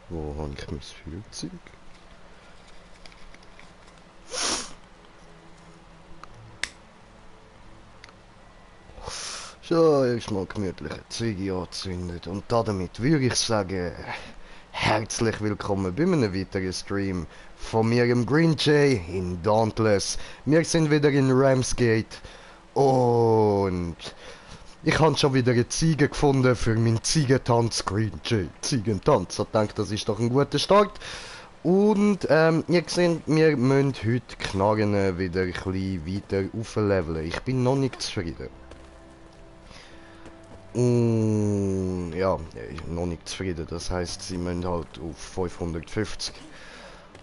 Wo habe ich mein Feuerzeug? So, erstmal gemütliche Ziege angezündet. Und damit würde ich sagen, herzlich willkommen bei einem weiteren Stream von mir im Green Jay in Dauntless. Wir sind wieder in Ramsgate und ich habe schon wieder eine Ziege gefunden für meinen Ziegentanz. Green Jay, Ziegentanz. Ich denke, das ist doch ein guter Start. Und ihr seht, wir müssen heute Knarren wieder ein bisschen weiter aufleveln. Ich bin noch nicht zufrieden. Ja, noch nicht zufrieden. Das heißt, sie müssen halt auf 550.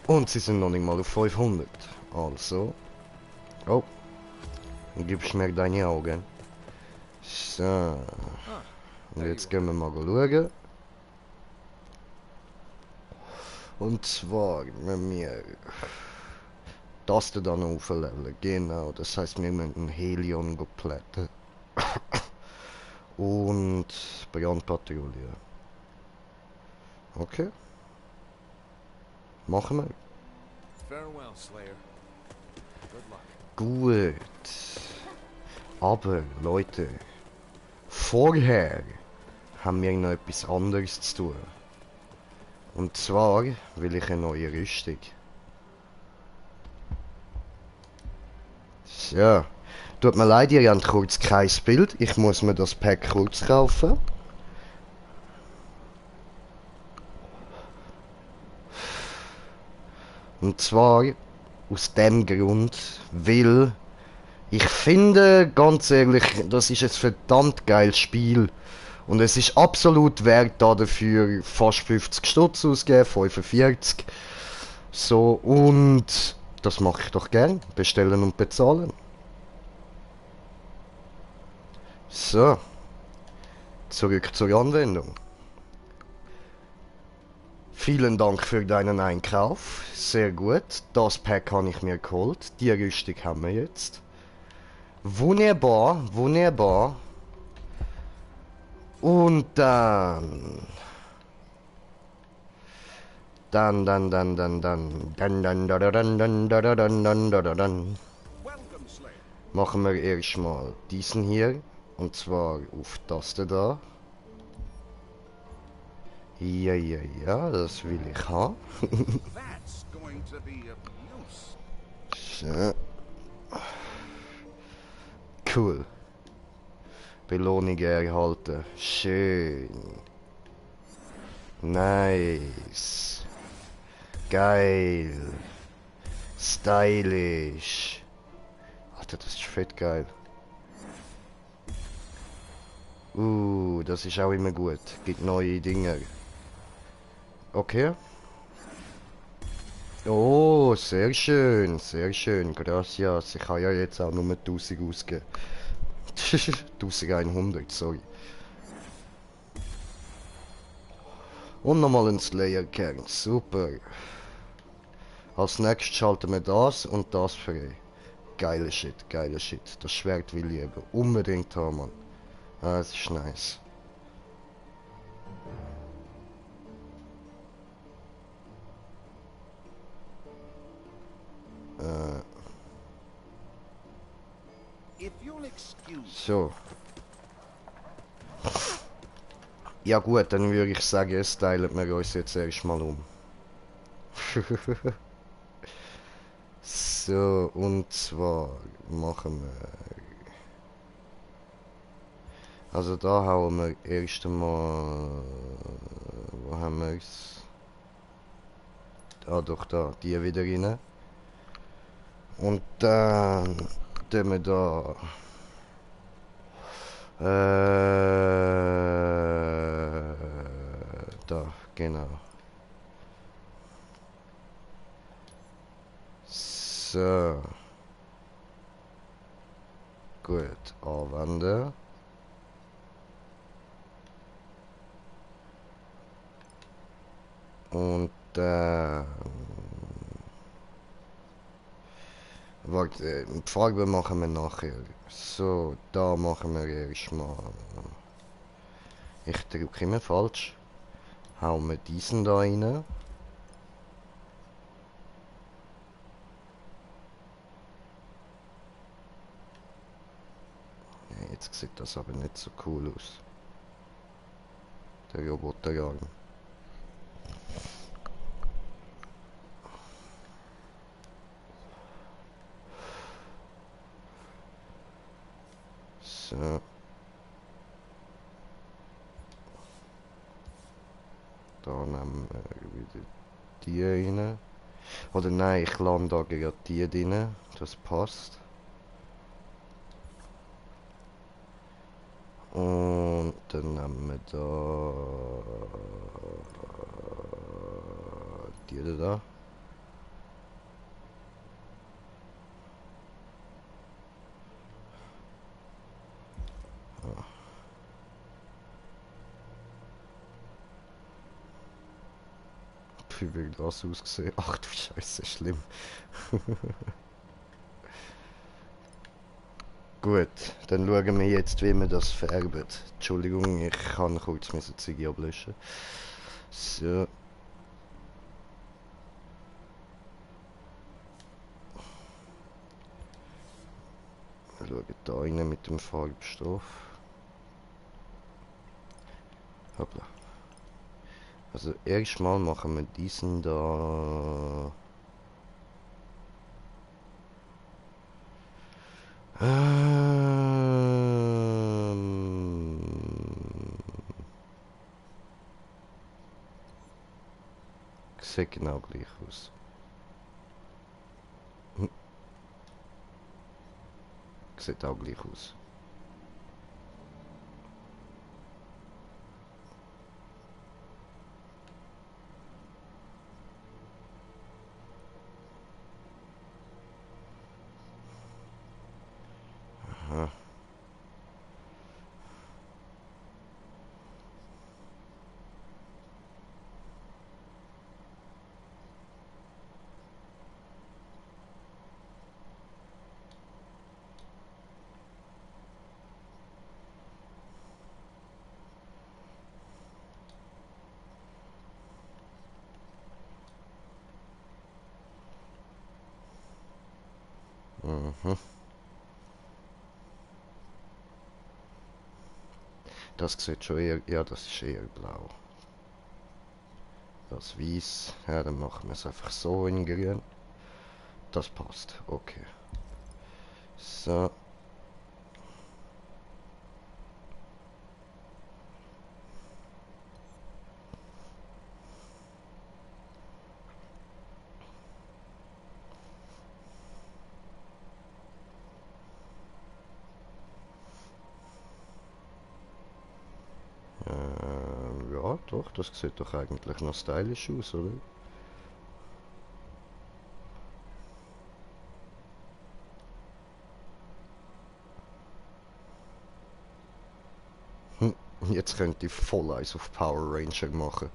Und sie sind noch nicht mal auf 500. Also. Oh. Gibst mir deine Augen. So. Und jetzt gehen wir mal schauen. Und zwar, wenn wir das dann aufleveln. Genau, das heißt, wir müssen Helion plätten. Und Brandpatrouille. Okay. Machen wir. Farewell, Slayer. Good luck. Gut. Aber, Leute, vorher haben wir noch etwas anderes zu tun. Und zwar will ich eine neue Rüstung. So. Tut mir leid, ihr habt kurz kein Bild. Ich muss mir das Pack kurz kaufen. Und zwar aus dem Grund, weil ich finde, ganz ehrlich, das ist ein verdammt geiles Spiel. Und es ist absolut wert, da dafür fast 50 Stutz auszugeben, 45. So, und das mache ich doch gern. Bestellen und bezahlen. So, zurück zur Anwendung. Vielen Dank für deinen Einkauf. Sehr gut. Das Pack habe ich mir geholt. Die Rüstung haben wir jetzt. Wunderbar, wunderbar. Und dann machen wir erstmal diesen hier. Und zwar auf Taste da. Ja, ja, ja, das will ich haben. So. Cool. Belohnung erhalten. Schön. Nice. Geil. Stylisch. Alter, das ist fett geil. Das ist auch immer gut. Gibt neue Dinge. Okay. Oh, sehr schön, sehr schön. Gracias. Ich habe ja jetzt auch nur 1000 ausgegeben. 1100, sorry. Und nochmal ein Slayer-Kern. Super. Als nächstes schalten wir das und das frei. Geiler Shit, geiler Shit. Das Schwert will ich eben unbedingt haben, Mann. Ah, das ist nice. So. Ja gut, dann würde ich sagen, es teilen wir uns jetzt erstmal um. So, und zwar machen wir... Also da hauen wir erst einmal... Wo haben wir es? Ah doch, da, die wieder rein. Und dann tun wir da... Da, genau. So. Gut, anwenden. Und dann Warte, die Farbe machen wir nachher. So, da machen wir erstmal. Ich drücke immer falsch. Hauen wir diesen da rein. Ja, jetzt sieht das aber nicht so cool aus. Der Roboterarm. So. Da nehmen wir wieder die rein. Oder nein, ich lande da gerade die rein. Das passt. Und dann nehmen wir da die da. Wie will das aussehen? Ach du Scheiße, schlimm. Gut, dann schauen wir jetzt, wie man das färbt. Entschuldigung, ich kann kurz meine Ziege ablöschen. So. Wir schauen da rein mit dem Farbstoff. Hoppla. Also erstmal machen wir diesen da. Sieht genau gleich aus. Sieht auch gleich aus. Aha. Mhm. Das sieht schon eher, ja, das ist eher blau. Das weiß, ja, dann machen wir es einfach so in grün. Das passt, okay. So. Ja, doch, das sieht doch eigentlich noch stylisch aus, oder? Hm, jetzt könnte ich voll eins auf Power Ranger machen.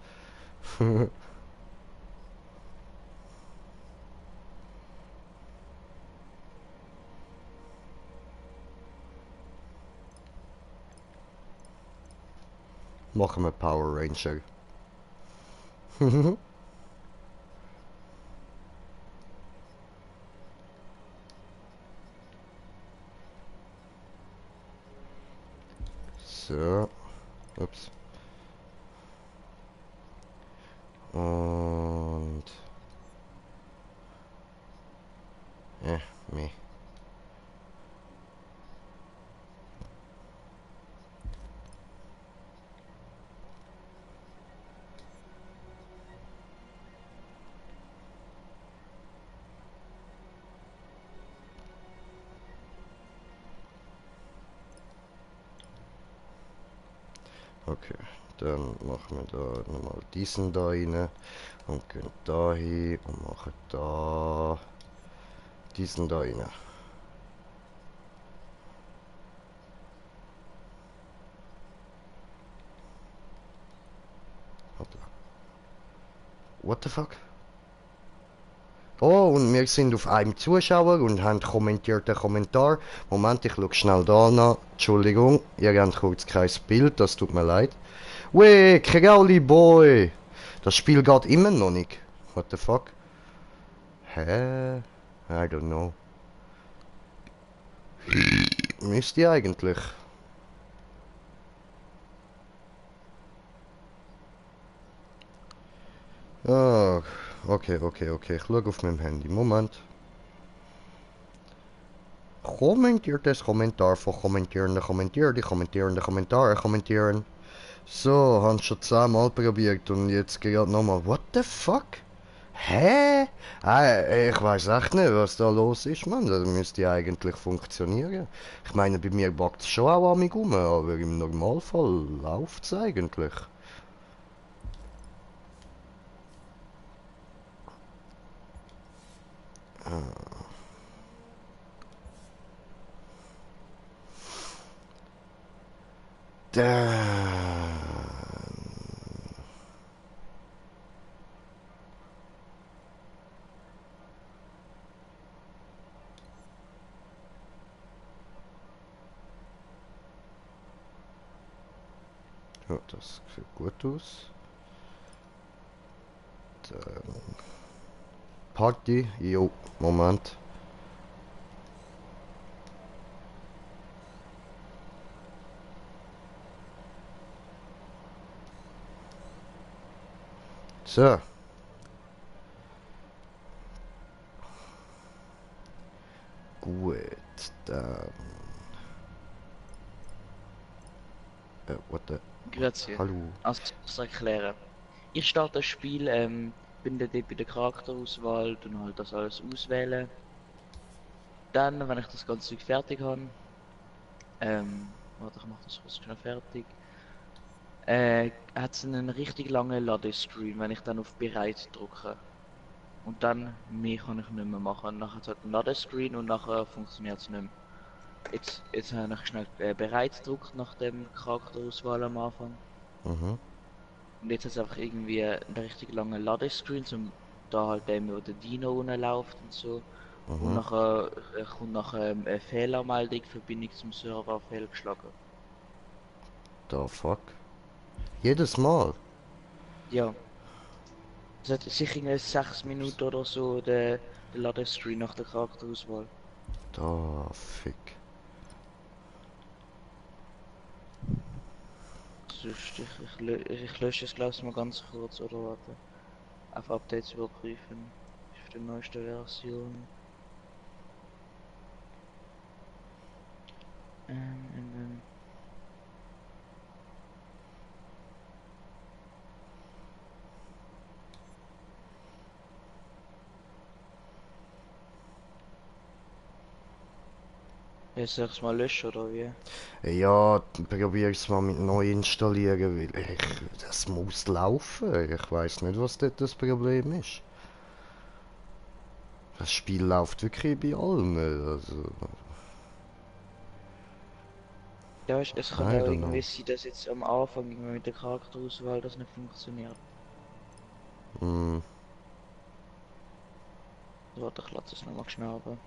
Machen wir Power Ranger. So. Ups. Und... meh. Okay, dann machen wir da nochmal diesen da rein und gehen da hin und machen da diesen da rein. Hoppla. What the fuck? Oh, und wir sind auf einem Zuschauer und haben kommentiert den Kommentar. Moment, ich schau schnell da nach. Entschuldigung, ihr habt kurz kein Bild, das tut mir leid. Weh, Krauli Boy! Das Spiel geht immer noch nicht. What the fuck? Hä? I don't know. Müsste ich eigentlich. Ah, okay. Ich schau auf meinem Handy. Moment. Kommentiert das Kommentar von Kommentierende kommentieren, die kommentierende Kommentare kommentieren. So, haben schon 10-mal probiert und jetzt gerade nochmal. What the fuck? Hä? Ich weiß echt nicht, was da los ist, Mann. Das müsste ja eigentlich funktionieren. Ich meine, bei mir backt es schon auch an mich rum, aber im Normalfall läuft es eigentlich. Damn. Ja, das sieht gut aus. Dann Party, jo, Moment. So, gut, dann... what the... Grüezi. Hallo. Also, ich erklären. Ich starte das Spiel, bin dann dort bei der Charakterauswahl, dann halt das alles auswählen. Dann, wenn ich das ganze Zeug fertig habe, warte, ich mach das kurz schnell fertig. Hat es einen richtig langen Ladescreen, wenn ich dann auf Bereit drücke. Und dann mehr kann ich nicht mehr machen. Nachher hat es halt einen Ladescreen und nachher funktioniert es nicht mehr. Jetzt habe ich schnell Bereit gedrückt nach dem Charakterauswahl am Anfang. Mhm. Und jetzt hat es einfach irgendwie einen richtig langen Ladescreen, zum da halt dem, wo der Dino runterläuft und so. Und Mhm. nachher kommt nachher eine Fehlermeldung, Verbindung zum Server fehlgeschlagen. The fuck? Jedes Mal? Ja, es hat sicher irgendwie 6 Minuten oder so der Ladescreen nach der Charakterauswahl. Da fick. Sonst, ich lösche es glaube ich mal ganz kurz oder warte. Auf Updates überprüfen. Auf der neuesten Version. Und dann jetzt soll ich es mal löschen oder wie? Ja, probier's mal mit neu installieren, weil das muss laufen. Ich weiß nicht, was dort das Problem ist. Das Spiel läuft wirklich bei allen. Also, Ja, es kann I auch don't irgendwie know. sein, dass jetzt am Anfang irgendwie mit der Charakterauswahl das nicht funktioniert. Hm, Warte, ich lasse es nochmal schnell aber.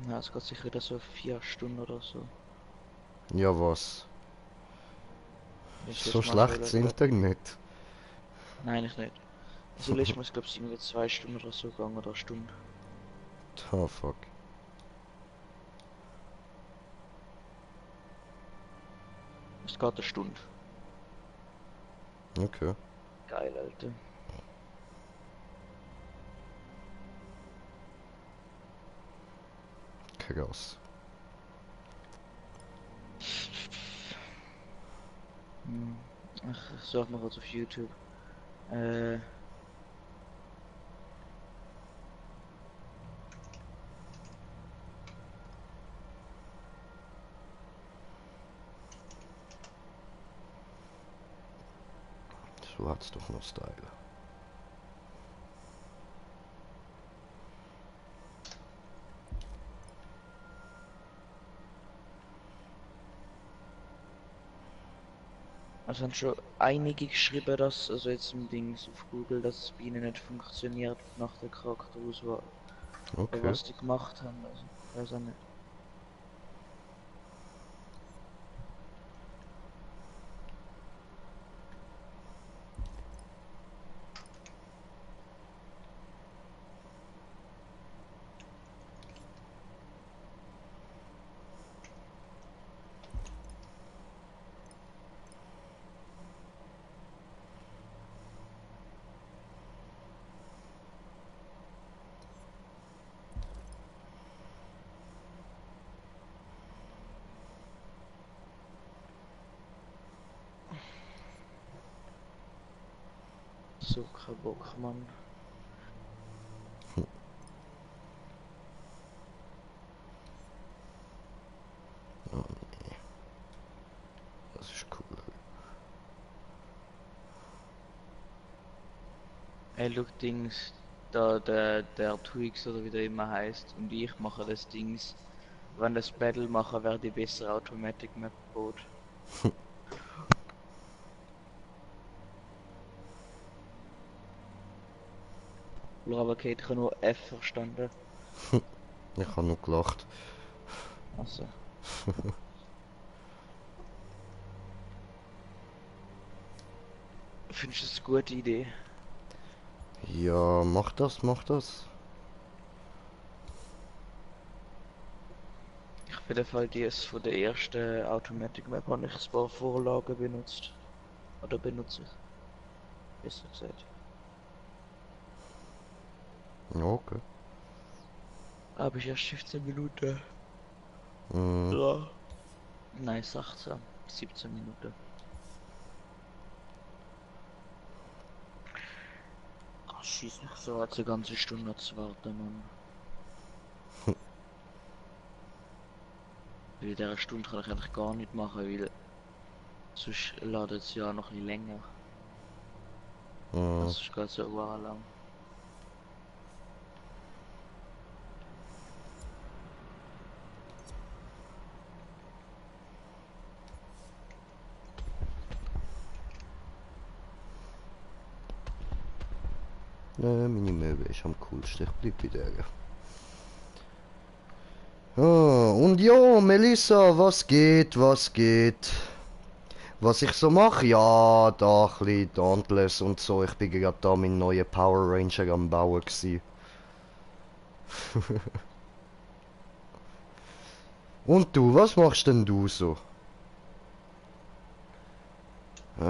Ja, es geht sicher wieder so 4 Stunden oder so. ja was? Das So letzte Mal so schlechtes lange. Internet. Nein, ich nicht. Also letztes Mal ist glaube ich irgendwie 2 Stunden oder so gegangen oder eine Stunde. Oh fuck. Es geht eine Stunde. Okay. Geil, Alter. Krass. Hm. Ach, ich suche mal kurz auf YouTube. Äh, So hat's doch noch Style. Also haben schon einige geschrieben, dass, also jetzt im Dings auf Google, dass es bei ihnen nicht funktioniert nach der Charakterauswahl. Aber Okay. was die gemacht haben, also, weiß auch nicht. So kein Bock, Mann. Oh, nee. Das ist cool. Ey, look, Dings, der Twix oder wie der immer heißt, und ich mache das Dings. Wenn das Battle machen, wäre die bessere Automatic Map Boot. Aber Kate, ich habe nur F verstanden. Ich habe nur gelacht. Also. Findest du das eine gute Idee? Ja, mach das, mach das. Ich auf jeden Fall die ist von der ersten Automatic Map habe ich ein paar Vorlagen benutzt. Oder benutze ich, besser gesagt. Ja, okay. Aber ich erst 15 Minuten. Mhm. Ja. Nein, 16. 17 Minuten. Ach, schieß mich so, als eine ganze Stunde zu warten, Mann. Weil in dieser Stunde kann ich eigentlich gar nicht machen, weil sonst ladet es ja noch ein bisschen länger. Mhm. Also es geht so lang. Meine Möwe ist am coolsten. Ich bleib bei der. Ah, und ja, Melissa, was geht, was geht? Was ich so mache? Ja, da ein bisschen Dauntless und so. Ich bin gerade da meinen neuen Power Ranger am Bauen gsi. Und du, was machst denn du so? Mal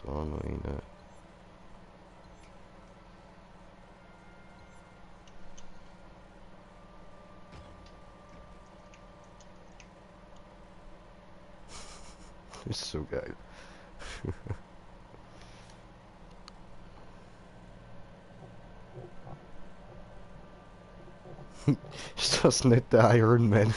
da noch rein. Ist so geil. Ist das nicht der Iron Man?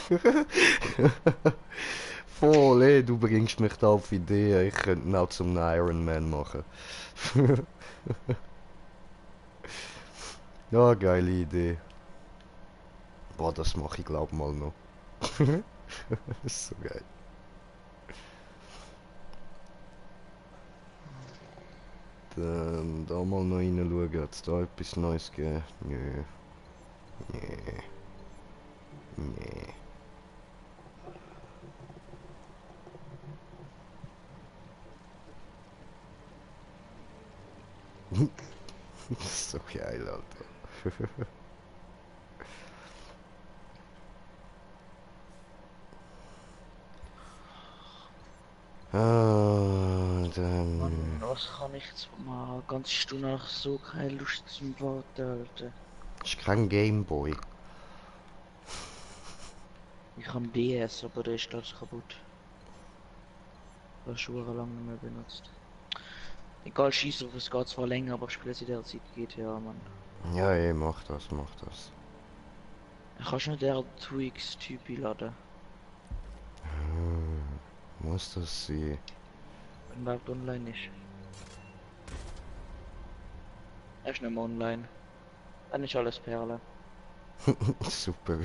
Voll, ey, du bringst mich da auf Ideen. Ich könnte ihn auch zum Iron Man machen. Ja, geile Idee. Boah, das mache ich glaub mal noch. Ist so geil. Dann da mal noch reinschauen, hat es da etwas Neues gegeben? Nö, nee, nee. So geil, Alter. Ah, Mann, dann... was kann ich jetzt mal? Eine ganze Stunde nach so keine Lust zum Warten, Alter. Ist kein Gameboy. Ich habe DS, aber der ist das kaputt. Das schon lange nicht mehr benutzt. Egal, schieß drauf, es geht zwar länger, aber ich spiele in der Zeit GTA, Mann. Ja, ey, mach das, mach das. Kannst du nicht der Twix-Typ laden? Muss das sein? Wenn überhaupt online ist. Er ist nicht mehr online. Dann ist alles Perle. Super.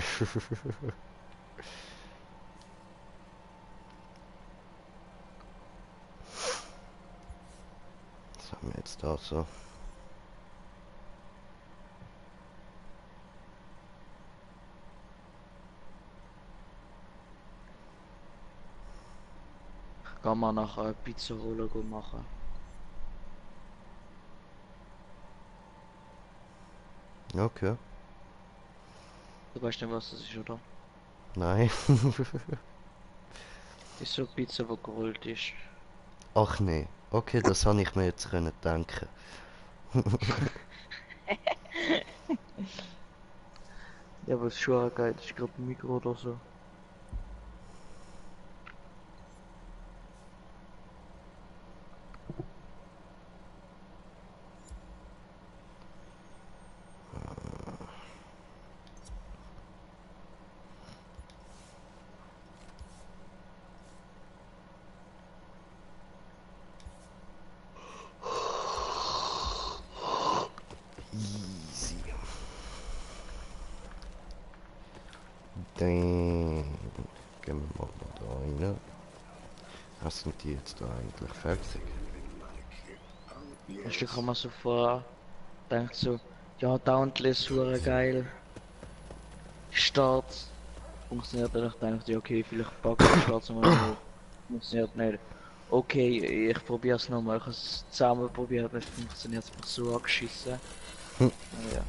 Jetzt da so. Kann man nachher Pizza Roller machen. Okay. Du weißt nicht, was das ist, oder? Nein. Das ist so Pizza, die gerollt ist. Ach nee. Okay, das habe ich mir jetzt können denken. Ja, aber es ist schon geil. Das ist glaube ein Mikro oder so. Easy. Dann gehen wir mal da rein. Was sind die jetzt da eigentlich fertig? Weißt du, kann man so vor. Denkt so, ja, Dauntless, super geil. Start. Funktioniert dann. Ich dachte, ja, okay, vielleicht packe ich Start mal noch. Funktioniert nicht. Okay, ich probiere es nochmal. Ich habe es zusammen probiert, es funktioniert einfach so angeschissen. Ja.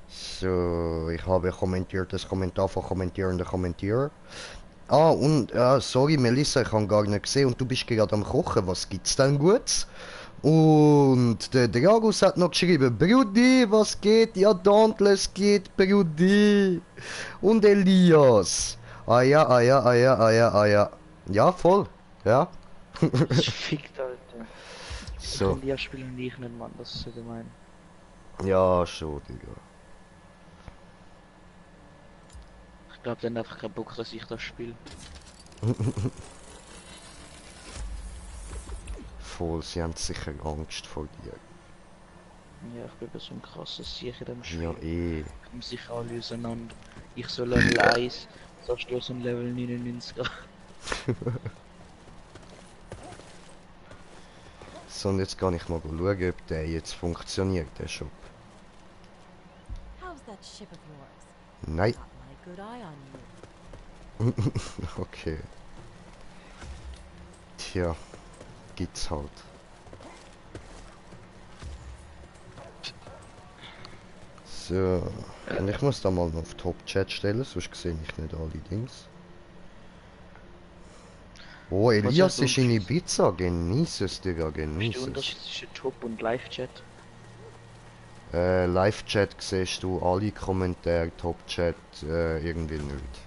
So, ich habe kommentiert das Kommentar von kommentierender Kommentierer. Ah, und, sorry Melissa, ich habe gar nicht gesehen und du bist gerade am Kochen. Was gibt's denn Gutes? Und der Dragus hat noch geschrieben, Brudi, was geht? Ja, Dauntless geht, Brudi. Und Elias. Ah ja, ah ja, ah ja, ah ja, ah ja. Ja, voll. Ja. Das ist fickt, Alter. Ich So. kann die spielen nicht, Mann, das ist so gemein. Ja, schon, Digga. Ich glaube, dann einfach keinen Bock, dass ich das spiele. Voll, sie haben sicher Angst vor dir. Ja, ich bin aber so ein krasses Sieg in dem Spiel. Ja, eh. Kommen sich alle auseinander. Ich so Level 1, sagst du so ein Level 99. So, und jetzt kann ich mal schauen, ob der jetzt funktioniert, der Shop. How's that ship of yours? Nein. Got my good eye on you. Okay. Tja, gibt's halt. So, und ich muss da mal noch auf Top-Chat stellen, sonst sehe ich nicht alle Dings. Oh, Elias ist in Ibiza, genieß es, Digga, Was ist genieß der es. Unterschied zwischen Top und Live-Chat? Live-Chat siehst du alle Kommentare, Top-Chat irgendwie nicht.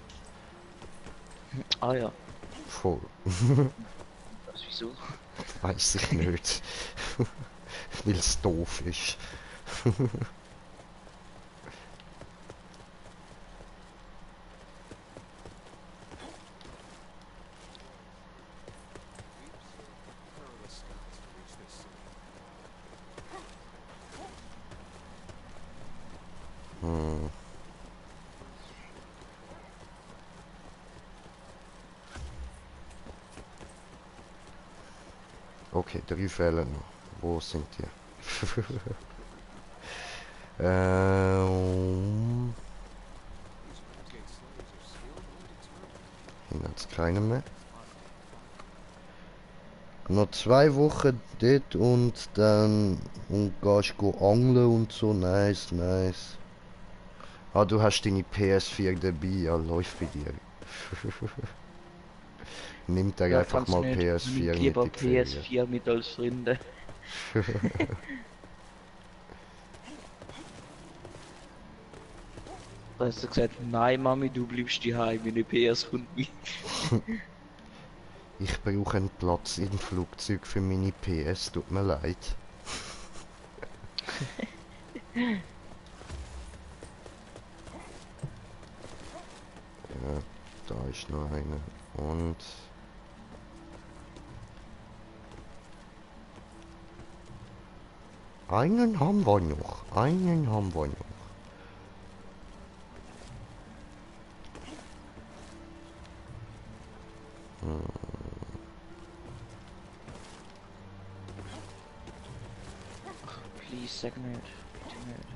Ah ja, Voll. das wieso? Weiß ich nicht. Weil es doof ist. Perilous scouts to reach this city. Hm. Okay, 3 Fälle noch. Wo sind die? These renegade slayers are skilled and determined. Hier hat's keine mehr. Noch 2 Wochen dort und dann gehst du angeln und so. Nice, nice. Ah, du hast deine PS4 dabei. Ja, läuft bei dir. Nimmt er Ja, einfach kannst mal nicht. PS4 Nimm lieber mit in die Ferien. PS4 mit als Freunde. Da hast du gesagt, nein Mami, du bleibst daheim, meine PS kommt mit. Ich brauche einen Platz im Flugzeug für meine PS, tut mir leid. Ja, da ist noch einer. Und... Einen haben wir noch. Einen haben wir noch. Please, sag nicht. Bitte nicht.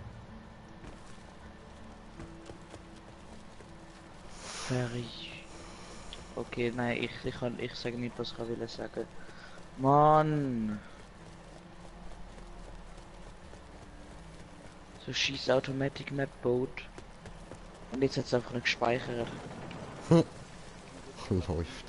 Fertig. Okay, nein, ich sage nicht, was ich will sagen. Mann! So schießt Automatic Map Boat. Und jetzt hat es einfach nicht gespeichert. Läuft.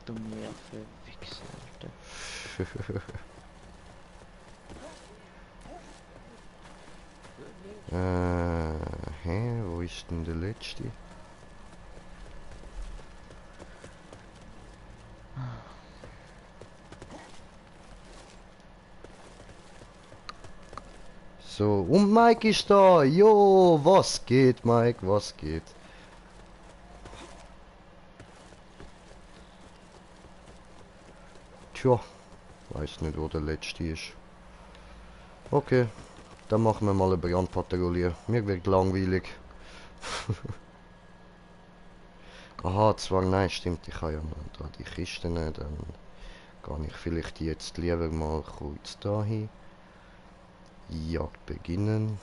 Dumme Nerven, Wichser, Alter. Wo ist denn der letzte? So, und Mike ist da. Jo, was geht, Mike? Was geht? Tja, weiß nicht, wo der letzte ist. Okay, dann machen wir mal eine Brandpatrouille. Mir wird langweilig. Aha, zwar nein, stimmt, ich habe ja noch da die Kisten, dann kann ich vielleicht jetzt lieber mal kurz dahin. Jagd beginnen.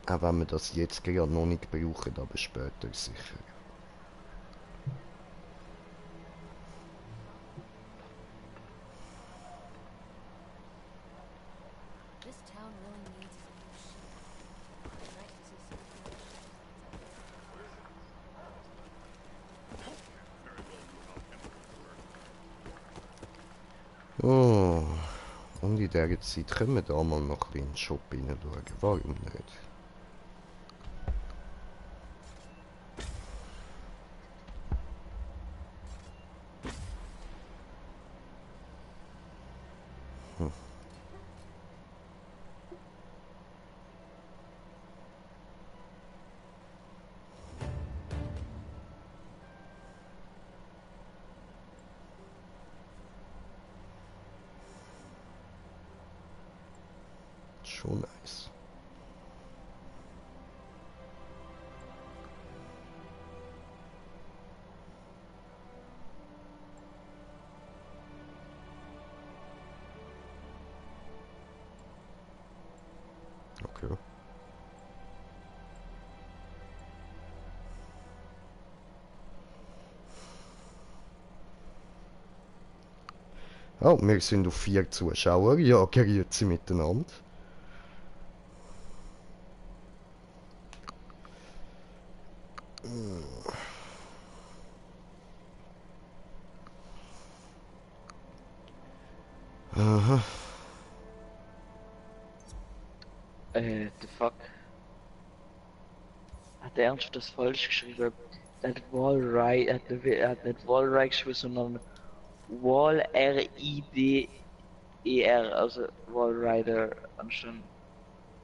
Auch wenn wir das jetzt gerade noch nicht brauchen, aber später sicher. This town really needs a new ship. I'd like to see some kind of ships Oh, und in dieser Zeit können wir da mal noch in den Shop hineinschauen. Warum nicht? Schon nice. Okay. Oh, wir sind auf 4 Zuschauer. Ja, grüezi miteinander. Aha. The fuck? Hat er ernsthaft das falsch geschrieben? Er hat Wallride, er hat nicht Wallride geschrieben, sondern Wall R-I-D-E-R, also Wallrider anstatt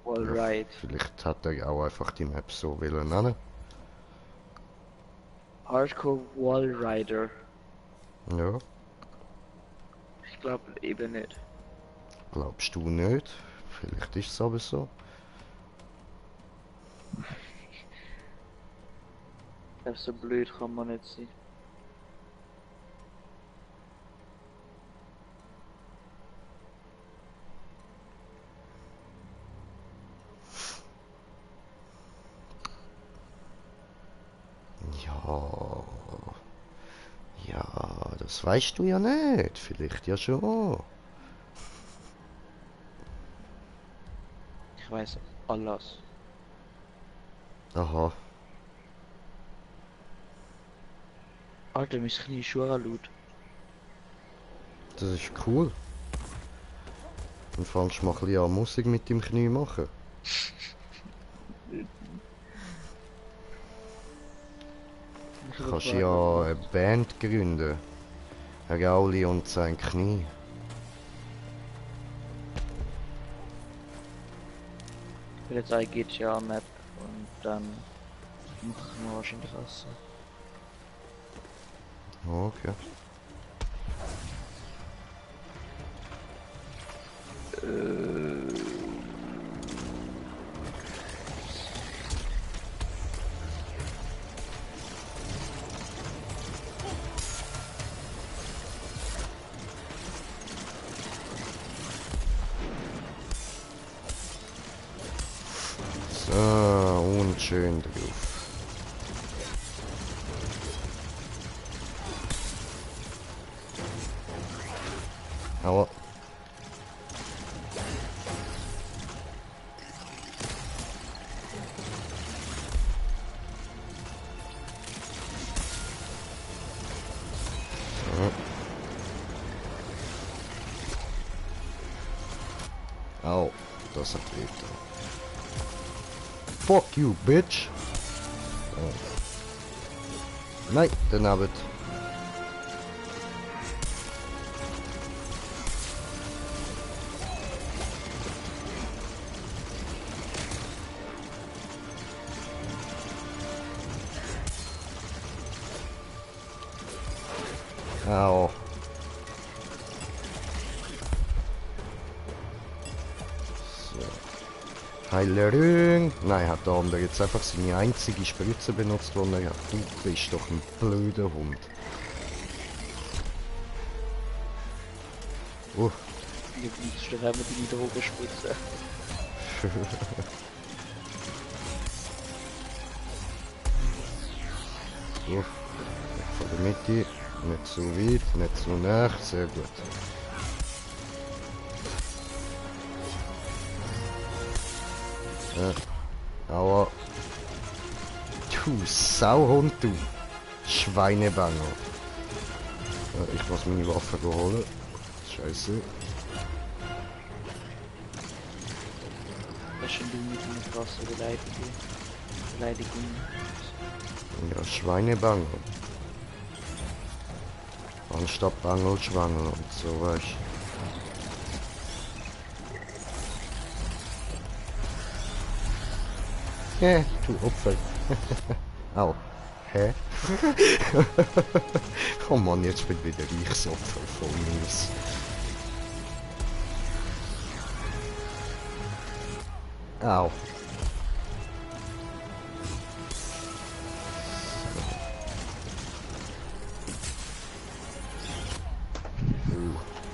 Wallride. Vielleicht hat er auch einfach die Map so wollen nennen. Hardcore Wallrider. Ja, Ich glaube eben nicht. glaubst du nicht? Vielleicht ist es aber so. So blöd kann man nicht sein. Ja. Ja, das weißt du ja nicht. Vielleicht ja schon. Ich weiß alles. Aha. Alter, mein Knie ist schon laut. Das ist cool. Dann fängst du mal ein bisschen an Musik mit dem Knie machen. Du kannst ja eine Band gründen. Rauli und sein Knie. Ich will jetzt eine GTA-Map und dann mache ich mir wahrscheinlich Essen. Okay. So, und schön drauf. Aua. Au, das hat weh. Fuck you, bitch. Oh. Nein, daneben. Au. Heilerung! Nein, hat der andere jetzt einfach seine einzige Spritze benutzt, die er hat. Du bist doch ein blöder Hund. Jetzt steht einmal deine Drogenspritze. Weg von der Mitte, nicht zu weit, nicht zu nah, sehr gut. Aua. Du Sauhund, du Schweinebanger. Ich muss meine Waffe holen. Scheiße. Was schon du mit einer krassen Beleidigung? Ja, Schweinebanger. Anstatt Bangel, Schwangel und so, weißt du. Du Opfer. Au. Hä? Oh Mann, jetzt bin wieder ich das Opfer von Mies. Au.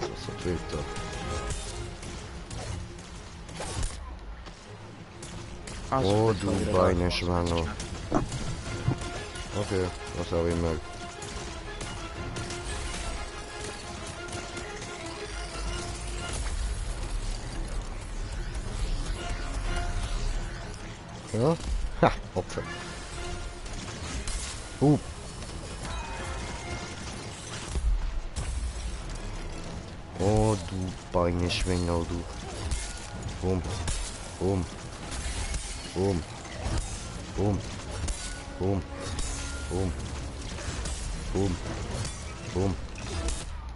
Das hat weh da. Oh, du Beineschwanger. Okay, was auch immer. Ja? Ha, Opfer. Oh, du Beineschwänger, du. Boom. Boom. Boom. Boom. Boom. Boom. Boom. Boom.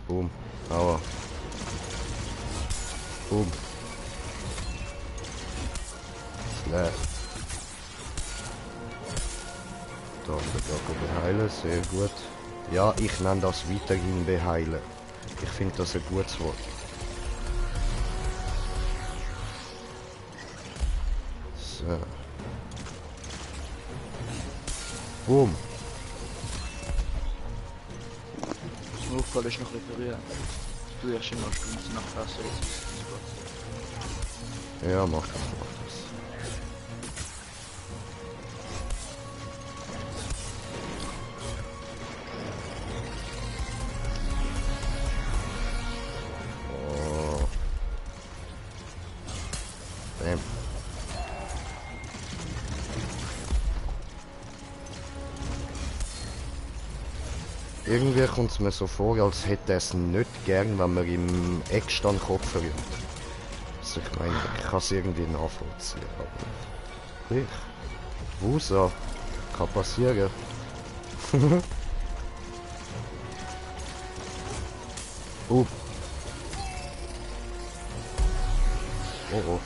Boom. Aua. Boom. Slap. Da, der beheilen, sehr gut. Ja, ich nenne das weiterhin beheilen. Ich finde das ein gutes Wort. So. Boom. Das Notfall ist noch reparieren. Du erst immer Stunden nach Wasser jetzt ist es Ja, mach das. Oh. Bam. Irgendwie kommt es mir so vor, als hätte er es nicht gern, wenn man im Eckstand Kopf verliert. Also ich meine, ich kann es irgendwie nachvollziehen, aber... Ich? Wusa? Kann passieren. Oh. Oh oh.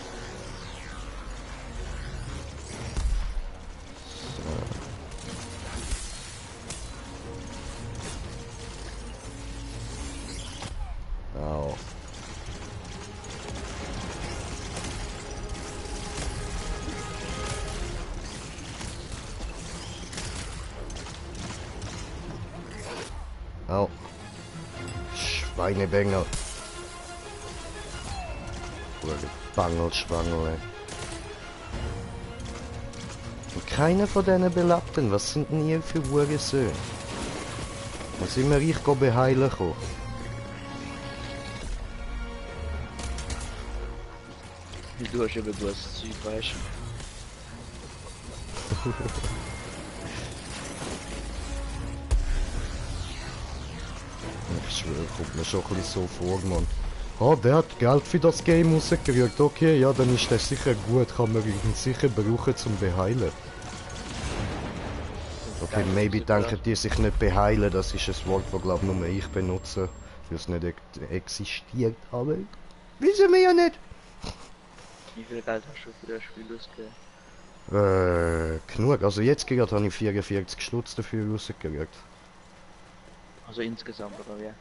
Au. Au. Schweinebengel. Oder Bangelschwangel, ey. Und keiner von denen Belebten, was sind denn ihr für Hurensöhne? Da sind wir ich beheilen gekommen. Du hast eben gutes Zeug, weißt du? Ich schwöre, kommt mir schon ein bisschen so vor, Mann. Ah, der hat Geld für das Game rausgerührt. Okay, ja, dann ist das sicher gut. Kann man ihn sicher brauchen zum Beheilen. Okay, maybe denken die sich nicht beheilen. Das ist ein Wort, das glaube nur ich benutze. Weil es nicht existiert. Aber wissen wir ja nicht. Wie viel Geld hast du für das Spiel ausgegeben? Genug. Also jetzt gerade habe ich 44 Stutz dafür rausgerührt. Also insgesamt, oder wie?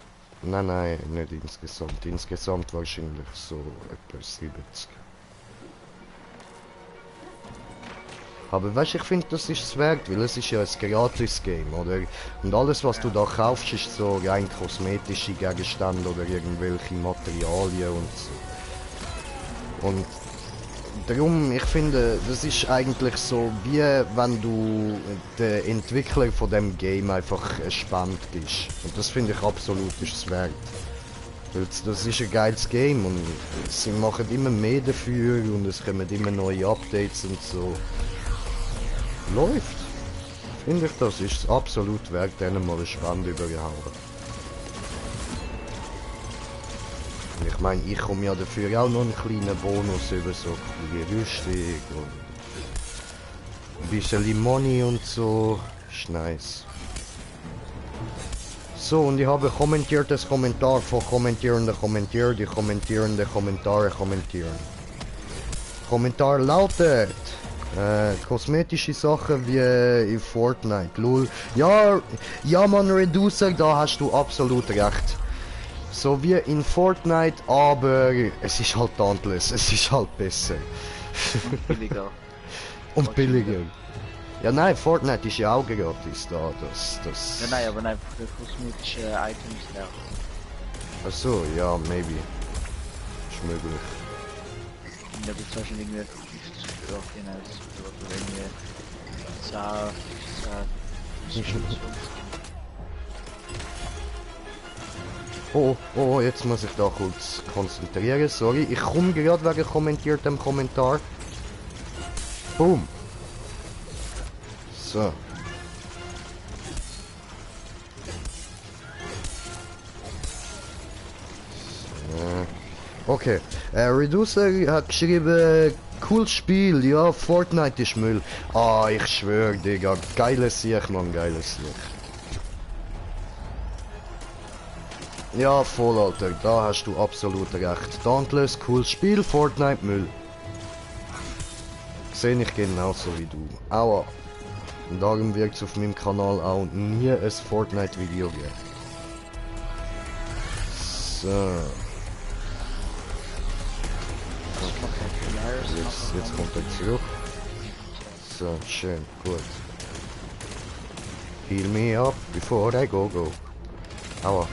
Nein, nein, nicht insgesamt. Insgesamt wahrscheinlich so etwa 70. Aber weißt du, ich finde, das ist es wert, weil es ist ja ein Gratis-Game, oder? Und alles, was du da kaufst, ist so rein kosmetische Gegenstände oder irgendwelche Materialien und so. Und darum, ich finde, das ist eigentlich so, wie wenn du den Entwickler von dem Game einfach eine Spende gibst. Und das finde ich absolut ist es wert. Weil das ist ein geiles Game und sie machen immer mehr dafür und es kommen immer neue Updates und so. Läuft. Finde ich, das ist es absolut wert, denen mal eine Spende übergehauen. Ich meine, ich komme ja dafür auch noch einen kleinen Bonus über so coole Rüstung und ein bisschen Money und so. Ist nice. So, und ich habe kommentiertes Kommentar von kommentierenden Kommentar, die kommentierende Kommentare kommentieren. Kommentar lautet: kosmetische Sachen wie in Fortnite, lol. Ja, ja man, Reducer, da hast du absolut recht. So wie in Fortnite, aber es ist halt Dauntless, es ist halt besser. Und billiger. Und billiger. Ja nein, Fortnite ist ja auch gratis da, das... Ja, nein, aber einfach für kosmetische Items, ja. Achso, ja, maybe. Ist möglich. Und da bezahlst du irgendwie 50 Euro hinaus, oder irgendwie 10, Oh, oh, jetzt muss ich da kurz konzentrieren, sorry. Ich komme gerade wegen kommentiertem Kommentar. Boom. So. Okay. Reducer hat geschrieben, cooles Spiel, ja, Fortnite ist Müll. Ah, ich schwöre, Digga, geiles Sieg, Mann, geiles Sieg. Ja, voll, Alter, da hast du absolut recht. Dauntless, cooles Spiel, Fortnite, Müll. Sehe ich genauso wie du. Aua. Und darum wird es auf meinem Kanal auch nie ein Fortnite-Video geben. So. Jetzt kommt er zurück. So, schön, gut. Heal me up before I go. Aua.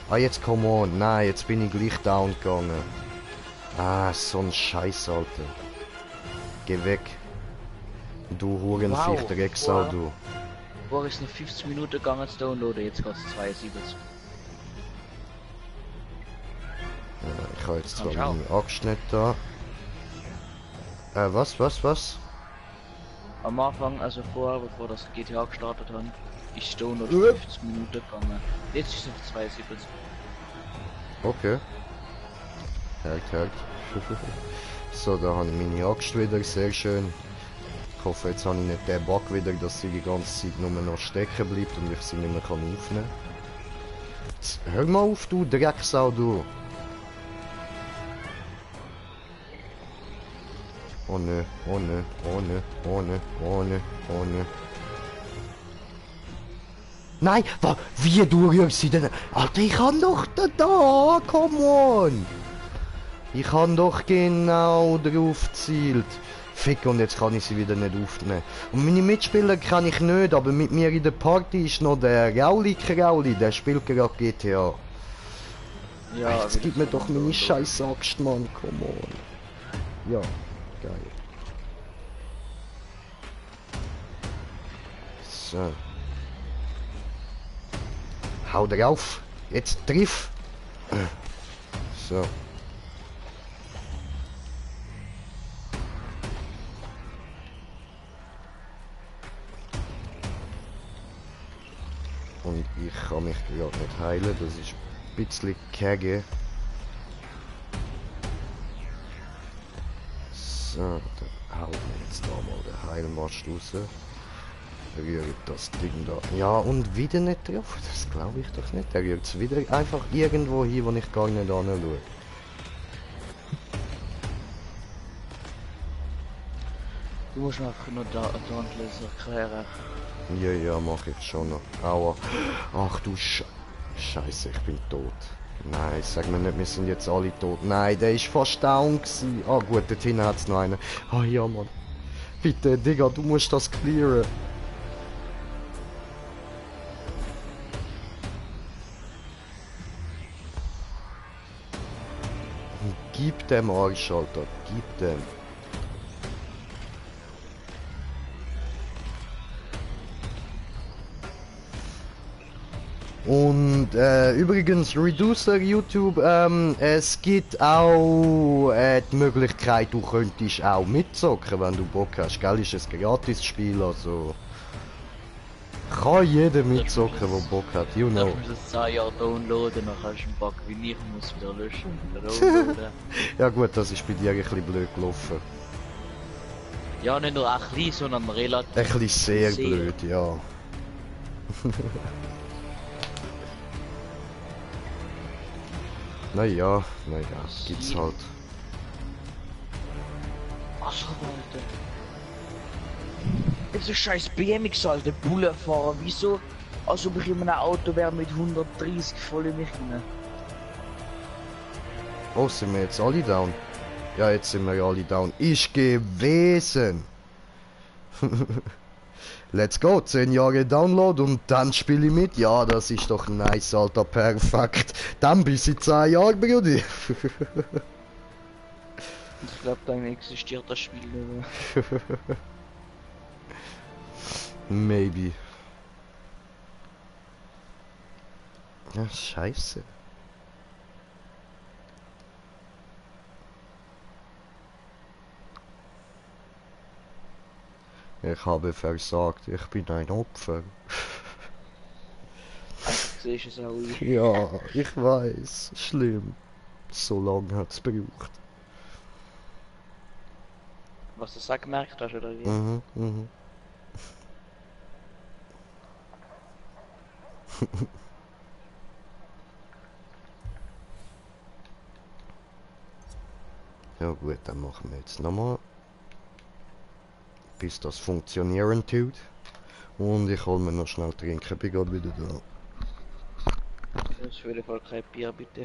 Ah, jetzt come on. Nein, jetzt bin ich gleich down gegangen. Ah, so ein Scheiß, Alter. Geh weg. Du Hurenviech, der Drecksau, du. Vorher ist noch 50 Minuten gegangen zu downloaden, jetzt geht es 72. Ja, ich habe jetzt zwar Ciao. meine Axt nicht da. Was? Am Anfang, also vorher, bevor das GTA gestartet haben, ist Download 50 Minuten gegangen. Jetzt ist es auf 72. Okay. Hört. So, da habe ich meine Axt wieder, sehr schön. Ich hoffe, jetzt habe ich nicht den Bug wieder, dass sie die ganze Zeit nur noch stecken bleibt und ich sie nicht mehr aufnehmen kann. Jetzt, hör mal auf, du Drecksau, du! Oh ne. Nein, wie du rührst sie denn? Alter, ich kann doch da, come on! Ich kann doch genau drauf zielt. Fick, und jetzt kann ich sie wieder nicht aufnehmen. Und meine Mitspieler kann ich nicht, aber mit mir in der Party ist noch der Rauli, der spielt gerade GTA. Ja, Jetzt gib mir doch meine scheiß Axt, Mann, come on. Ja, geil. So. Hau drauf. Jetzt triff. So. Und ich kann mich gerade nicht heilen, das ist ein bisschen kacke. So, dann hauen wir jetzt da mal den Heilmast raus. Rührt das Ding da. Ja, und wieder nicht drauf. Das glaube ich doch nicht. Er rührt es wieder einfach irgendwo hin, wo ich gar nicht anschaue. Du musst mir einfach nur da Dauntless erklären. Ja, ja, mach ich schon noch. Aua. Ach du Scheiße, ich bin tot. Nein, sag mir nicht, wir sind jetzt alle tot. Nein, der ist fast down gewesen. Ah gut, dort hinten hat es noch einen. Ah ja, Mann. Bitte, Digga, du musst das clearen. Gib dem Arsch, Alter. Gib dem. Und übrigens, Reducer YouTube, es gibt auch die Möglichkeit, du könntest auch mitzocken, wenn du Bock hast. Gell, ist ein Gratis-Spiel, also kann jeder mitzocken, der Bock hat, you know. Ich muss das 2 Jahre downloaden, dann kannst du einen Bug wie ich und muss wieder löschen und wieder downloaden. Ja gut, das ist bei dir ein bisschen blöd gelaufen. Ja, nicht nur ein bisschen, sondern relativ. Ein bisschen sehr blöd, ja. Naja, gibt's halt. Achso, Alter. Jetzt ein scheiß BMX, Alter, Bullenfahrer, wieso? Als ob ich in einem Auto wäre mit 130 voll in mich rein. Oh, sind wir jetzt alle down? Ja, jetzt sind wir ja alle down. Ist gewesen. Let's go, 10 Jahre Download und dann spiele ich mit. Ja, das ist doch nice, Alter, perfekt. Dann bis in 10 Jahre, Brudi. Ich glaube, dann existiert das Spiel nicht mehr. Maybe. Ja, scheiße. Ich habe versagt, ich bin ein Opfer. Einfach siehst es auch ich. Ja, ich weiß, schlimm. So lange hat es gebraucht. Was du das gemerkt hast, oder wie? Mhm, mhm. Ja gut, dann machen wir jetzt nochmal. Bis das funktionieren tut. Und ich hol mir noch schnell trinken, bin gerade wieder da. Das ist auf jeden Fall kein Bier, bitte.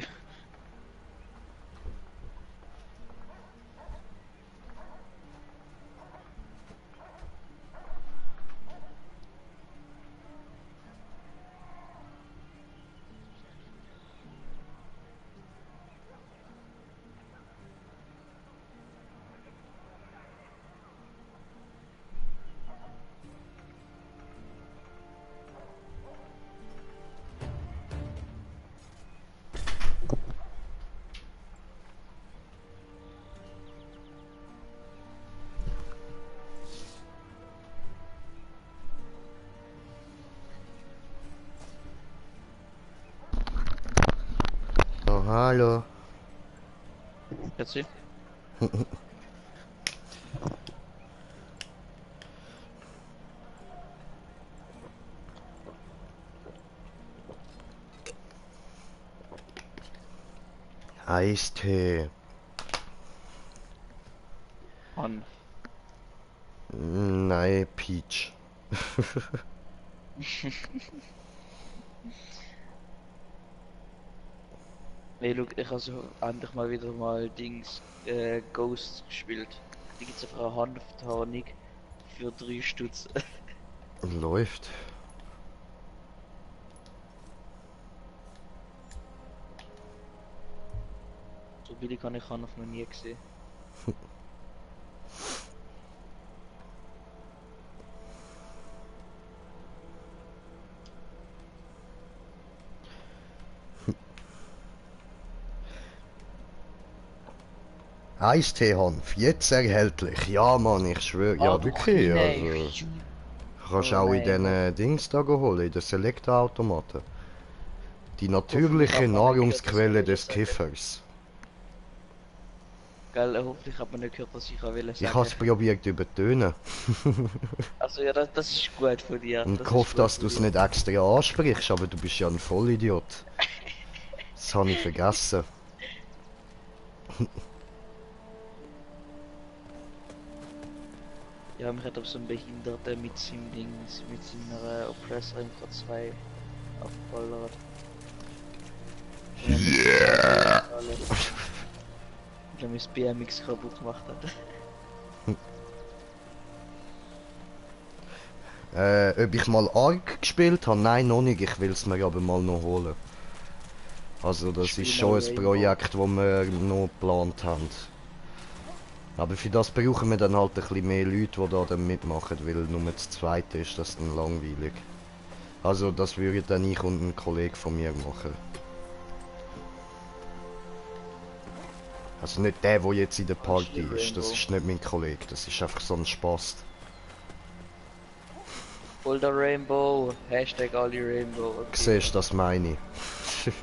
Oh, hallo. Jetzt sie? Eistee. An. Nein, Peach. Nee, look, ich habe so endlich mal wieder mal Dings Ghost gespielt. Da gibt's einfach eine Hanftonic für 3 Stutz. Läuft. So billig habe ich Hanf noch nie gesehen. Eistee-Hanf, jetzt erhältlich. Ja, Mann, ich schwöre. Ja, du wirklich. kleine Also, kannst Oh auch in nein, diesen Dings da holen, in den Selektorautomaten. Die hoffentlich natürliche hat man nicht gehört, dass ich Nahrungsquelle will des sagen. Kiffers. Gell, hoffentlich hat man nicht gehört, was ich auch will Ich habe sagen. es probiert übertönen. Also ja, das ist gut von dir. Und Das ist gehofft, gut dass von du es dir. nicht extra ansprichst, aber du bist ja ein Vollidiot. Das habe ich vergessen. Ja, mich hat auf so einen Behinderten mit seinem Dings, mit seiner Oppressor Info 2 aufgeballert. Yeah! Weil er mein BMX kaputt gemacht hat. Ob ich mal Ark gespielt habe? Nein, noch nicht. Ich will es mir aber mal noch holen. Also das Spiel ist mal schon ein Rainbow. Projekt, das wir noch geplant haben. Aber für das brauchen wir dann halt ein bisschen mehr Leute, die da dann mitmachen, weil nur das zweite ist das dann langweilig. Also das würde dann ich und ein Kollege von mir machen. Also nicht der, der jetzt in der Party ist, das ist nicht mein Kollege, das ist einfach so ein Spaß. All the Rainbow, Hashtag all the Rainbow. Okay. Siehst du, das meine ich.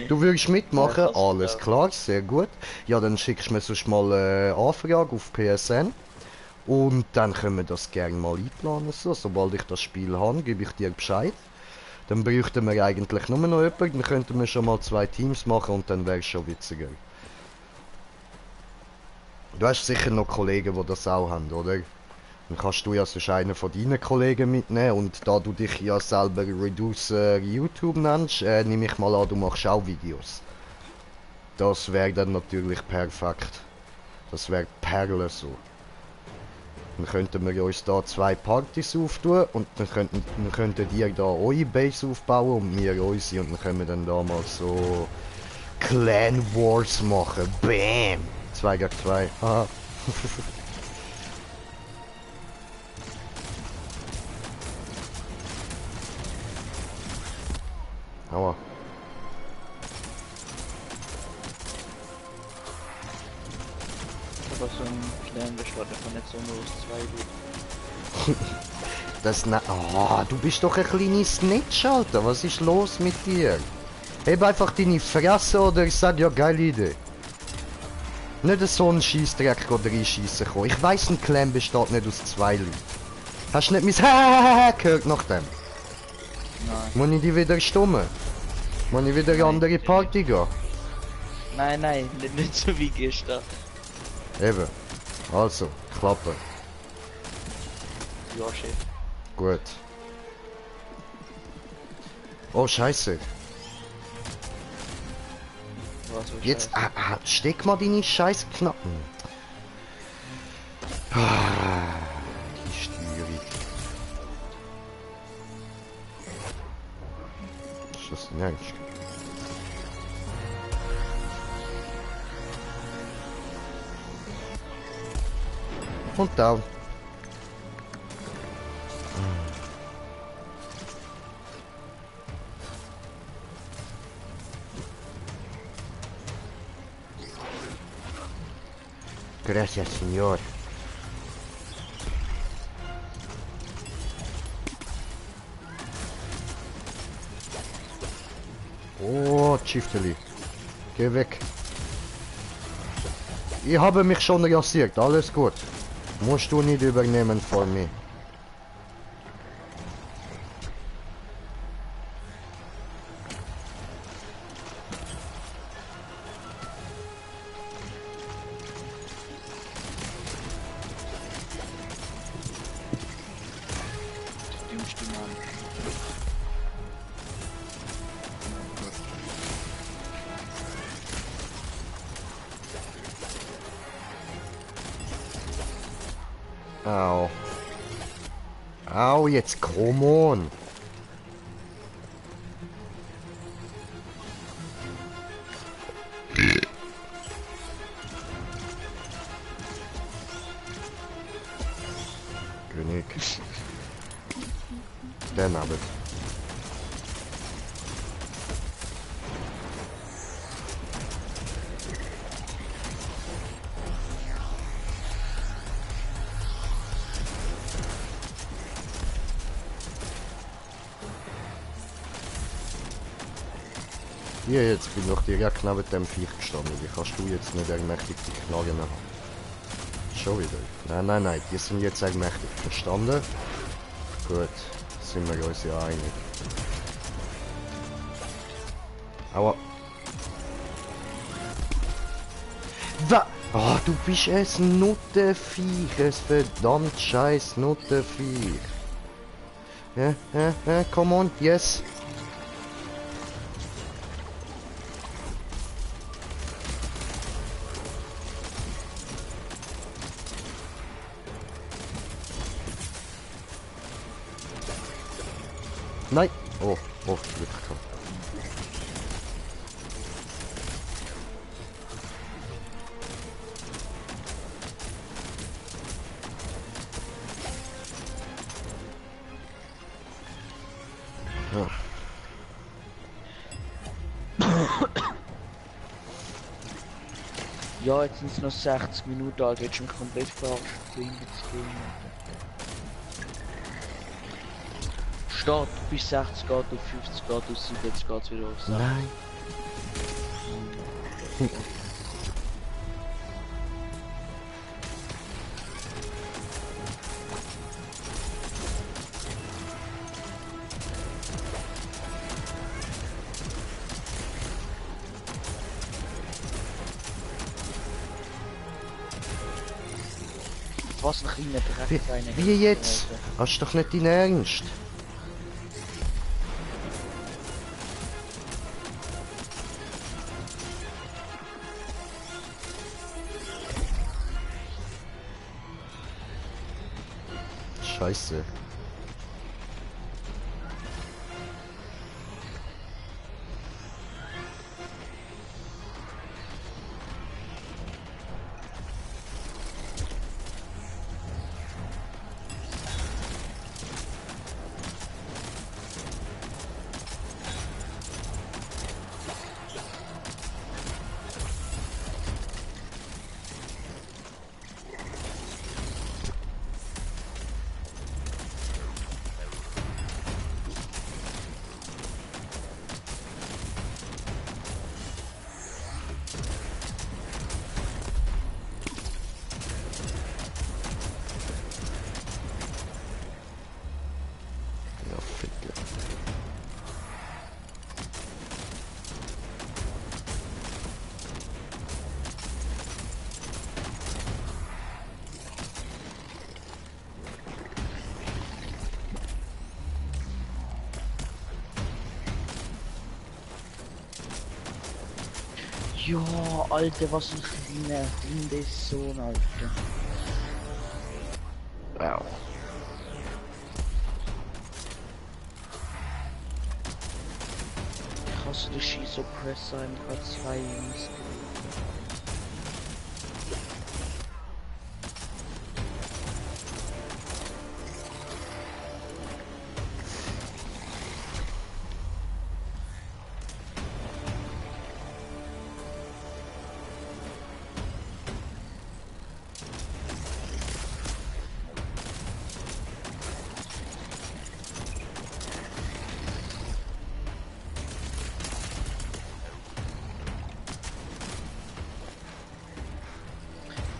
Du würdest mitmachen? Ja, kannst du Alles auch. klar, sehr gut. Ja, dann schickst du mir sonst mal eine Anfrage auf PSN. Und dann können wir das gerne mal einplanen. So. Sobald ich das Spiel habe, gebe ich dir Bescheid. Dann bräuchten wir eigentlich nur noch jemanden. Dann könnten wir schon mal 2 Teams machen und dann wäre es schon witziger. Du hast sicher noch Kollegen, die das auch haben, oder? Dann kannst du ja sonst einen von deinen Kollegen mitnehmen. Und da du dich ja selber Reducer YouTube nennst, nehme ich mal an, du machst auch Videos. Das wäre dann natürlich perfekt. Das wäre Perle so. Dann könnten wir uns da 2 Partys auftun und dann könntet ihr da eure Base aufbauen und wir unsere und dann können wir dann da mal so Clan Wars machen. Bam! 2 gegen 2. Haha. Aua. Aber so ein kleinen gestartet von nicht so nur aus 2 gut. Das na. Ah, du bist doch ein kleines Snitch, Alter. Was ist los mit dir? Heb einfach deine Fresse oder ich sag ja geile Idee. Nicht so einen Scheissdreck oder reinschiessen kommen. Ich weiss, ein Clan besteht nicht aus 2 Leuten. Hast du nicht mein gehört nach dem? Nein. Muss ich dich wieder stummen? Muss ich wieder in eine Nein, andere Party gehen? Nein, nicht so wie gestern. Eben. Also, Klappe. Ja, Chef. Gut. Oh, scheiße. Was so Jetzt, scheiße. steck mal deine scheiß Knappen. Ah, die Steuerung. Ist das denn ernst? Und da. Gracias, señor. Oh, Chifteli. Geh weg. Ich habe mich schon rasiert, alles gut. Musst du nicht übernehmen von mir. Die dümmste Mann. Au. Au, jetzt come on. König. Dann aber. Ja, jetzt bin ich noch direkt neben dem Viech gestanden. Wie kannst du jetzt nicht allmächtig die Knarren haben? Schon wieder. Nein, nein, nein, die sind jetzt allmächtig. Verstanden? Gut, sind wir uns ja einig. Aua. Was? Oh, du bist ein Nuttenviech, ein verdammt scheiß Nuttenviech. Come on, yes. Nein. Oh, Glück gehabt. Ja. Ja, jetzt sind es noch 60 Minuten, Alter. Jetzt schon komplett verarscht. Steht bis 60 Grad auf 50 Grad aus, jetzt geht's wieder auf 60. Nein. Was ein kleiner Dreck sein. Wie jetzt? Hast du doch nicht deinen Ernst? Scheiße. Ja, Ficke. Ja, Alter, was ein kleiner Sohn, Alter. Wow. Ich hasse den Schizoppressor im K2, Jungs.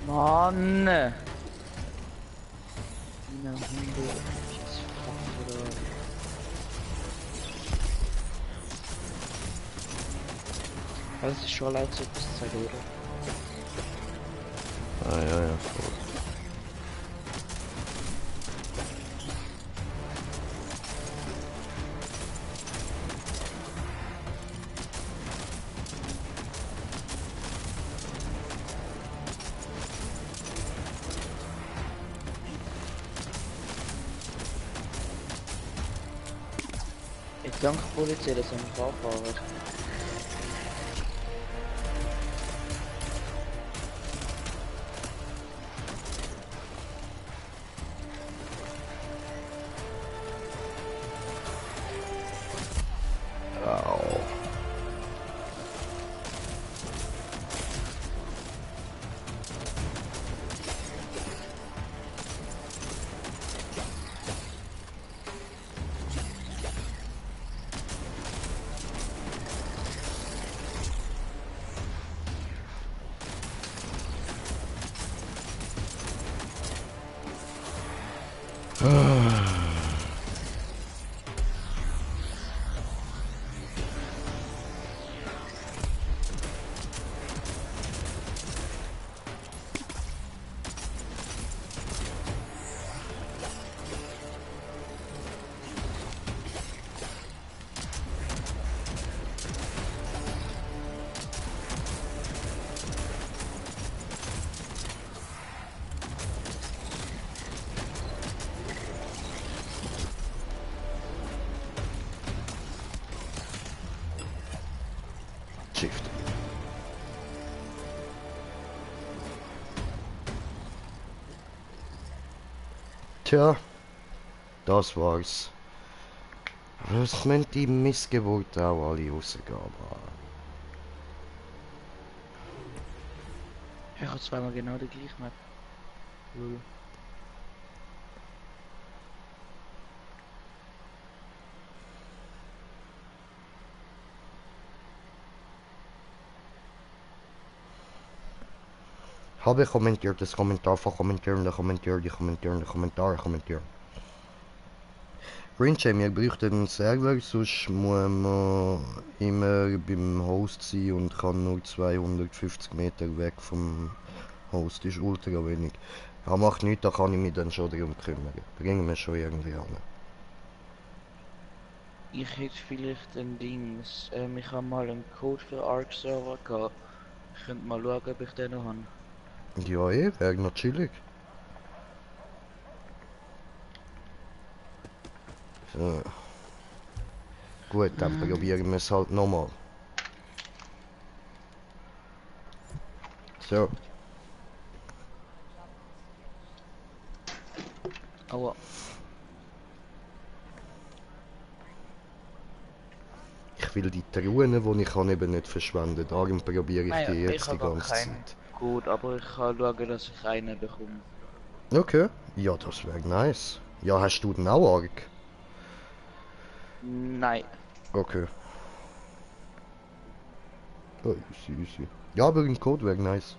Mann! Dina Hunde. Das Fuck, oder? Das ist schon laut so bis Zeit, oder? Ah, ja, voll. Ich danke Polizei, dass er mich aufhört. Au. Shift. Tja, das war's. Was meint die Missgeburt auch alle rausgehen? Ich habe zweimal genau die gleiche Map. Lol. Habe kommentiert, das Kommentar von kommentieren, die kommentieren. Green Jam, wir bräuchten einen Server, sonst muss man immer beim Host sein und kann nur 250 Meter weg vom Host, ist ultra wenig. Ja, macht nichts, da kann ich mich dann schon darum kümmern. Bringen wir schon irgendwie an. Ich hätte vielleicht ein Dings. Ich habe mal einen Code für Arc Server gehabt. Ich könnte mal schauen, ob ich den noch habe. Ja, wäre noch chillig. So. Gut, dann probieren wir es halt nochmal. So. Aua. Ich will die Truhen, die ich kann, eben nicht verschwenden. Darum probiere ich Naja, die ich jetzt die habe gar ganze keinen Zeit. Code, aber ich kann schauen, dass ich einen bekomme. Okay. Ja, das wäre nice. Ja, hast du den auch Arc? Nein. Okay. Oh, easy. Ja, aber ein Code wäre nice.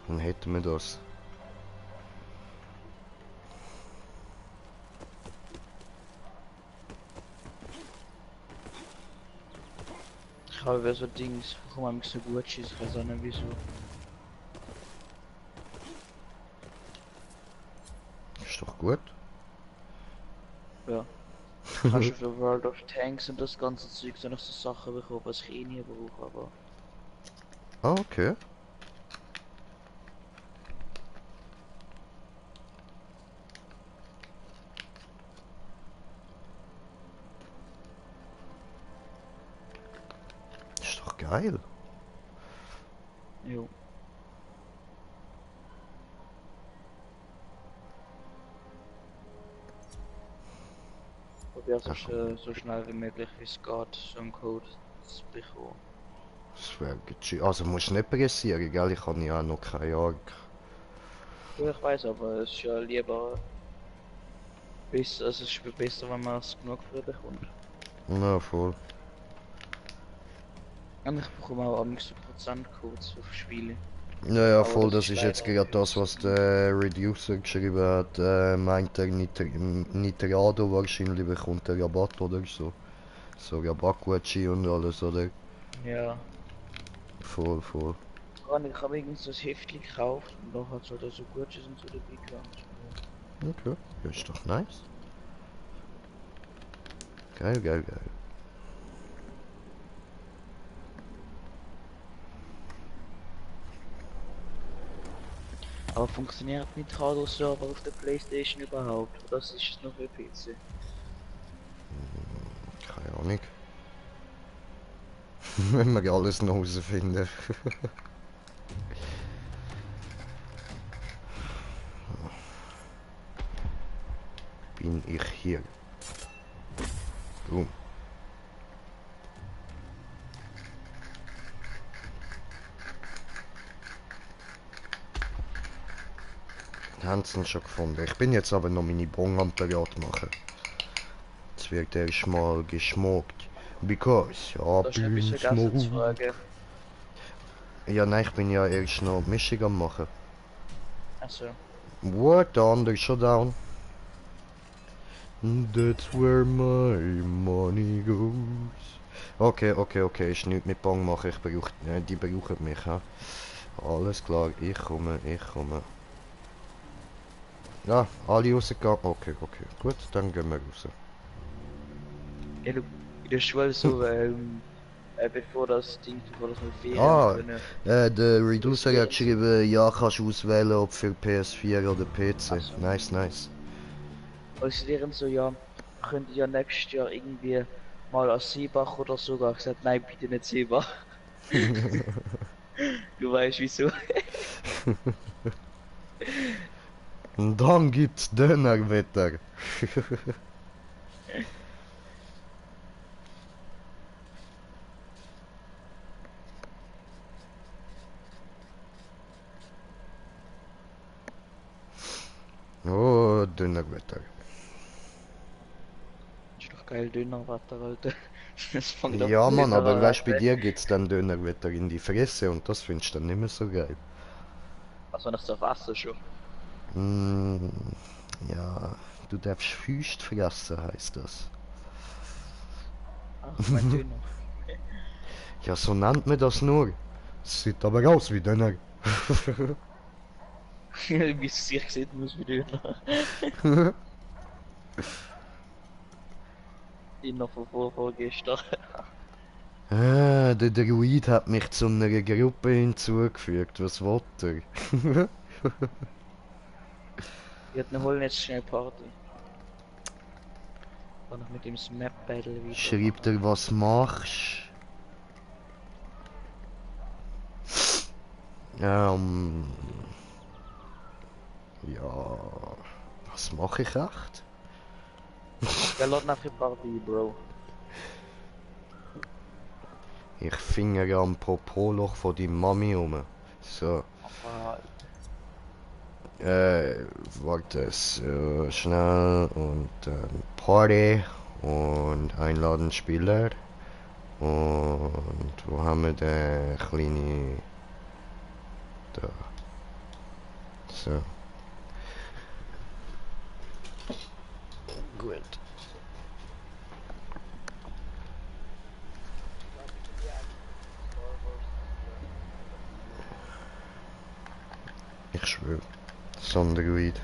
Dann hätten wir das. Ich habe über so Dings, warum man so gut schießt, ich weiß auch nicht wieso. Ist doch gut. Ja. Kannst du für World of Tanks und das ganze Zeug so noch so Sachen bekommen, was ich eh nie brauche, aber... Ah, okay. Ist doch geil. Jo. Probier so schnell wie möglich wie es geht, so einen Code zu bekommen. Das wäre chill. Also musst du nicht pressieren, gell? Ich habe ja noch keine Ahnung. Ja, ich weiß, aber es ist ja lieber besser, also es ist besser, wenn man es genug früh bekommt. Na, voll. Und ich bekomme auch am so Prozentcodes auf Spiele. Ja, Aber voll, das das ist ist jetzt leider gerade das, was der Reducer geschrieben hat. Meint er Nitrado wahrscheinlich bekommt er Rabatt oder so. So Rabattgutschein und alles, oder? Ja. Voll. Ich habe irgend so ein Heftchen gekauft und da hat es halt so Gutscheine und so dabei gehabt. Okay, ja, ist doch nice. Geil. Aber funktioniert Nitrado Server auf der Playstation überhaupt? Oder ist es nur für PC? Keine Ahnung. Wenn wir alles noch herausfinden. Bin ich hier. Boom. Haben sie ihn schon gefunden. Ich bin jetzt aber noch meine Bon am parat machen. Jetzt wird erst mal geschmockt. Because, ja, Da ist etwas vergessen zu fragen. Ja, nein, ich bin ja erst noch Mischung am machen. Achso. What? Der andere ist schon down. That's where my money goes. Okay, okay, okay, ist nichts mit Bang machen, die brauchen mich, ha. Alles klar, ich komme, ich komme. Ja, alle rausgegangen. Okay, okay, gut, dann gehen wir raus. Ja, du, in der Schule so, bevor das Ding, bevor das mit Ferien Ah, können. der Reducer hat geschrieben, ja, kannst du auswählen, ob für PS4 oder PC. Ach so. Nice, nice. Und sie lehren so, ja, könnt ihr ja nächstes Jahr irgendwie mal als Seebach oder sogar. Ich gesagt, nein, bitte nicht Seebach. Du weißt wieso. Und dann gibt's Dönerwetter. Oh, Dönerwetter. Ist doch geil, Dönerwatter, Alter. Das fängt doch Ja, gut Mann, aber an, weißt bei Alter. dir gibt's dann Dönerwetter in die Fresse und das findest du dann nicht mehr so geil. Also nach so Wasser schon. Mm, ja, du darfst Füßt fressen, heißt das. Ach, mein Döner. Ja, so nennt man das nur. Es sieht aber aus wie Döner. Wie es sich sieht, muss wie Döner. Döner von vorgestern. Der Druid hat mich zu einer Gruppe hinzugefügt. Was will er? Wir holen jetzt schnell Party. Kann ich mit dem Smap Battle wieder. Schreibt er, was machst? Ähm. Ja. Was mache ich echt? Ja, lass nach der Party, Bro. Ich finger am Popoloch von die Mami um. So. Ah, Warte, so schnell und Party und einladen Spieler. Und wo haben wir den kleine... Da. So. Gut. Ich schwöre. Sonderweid.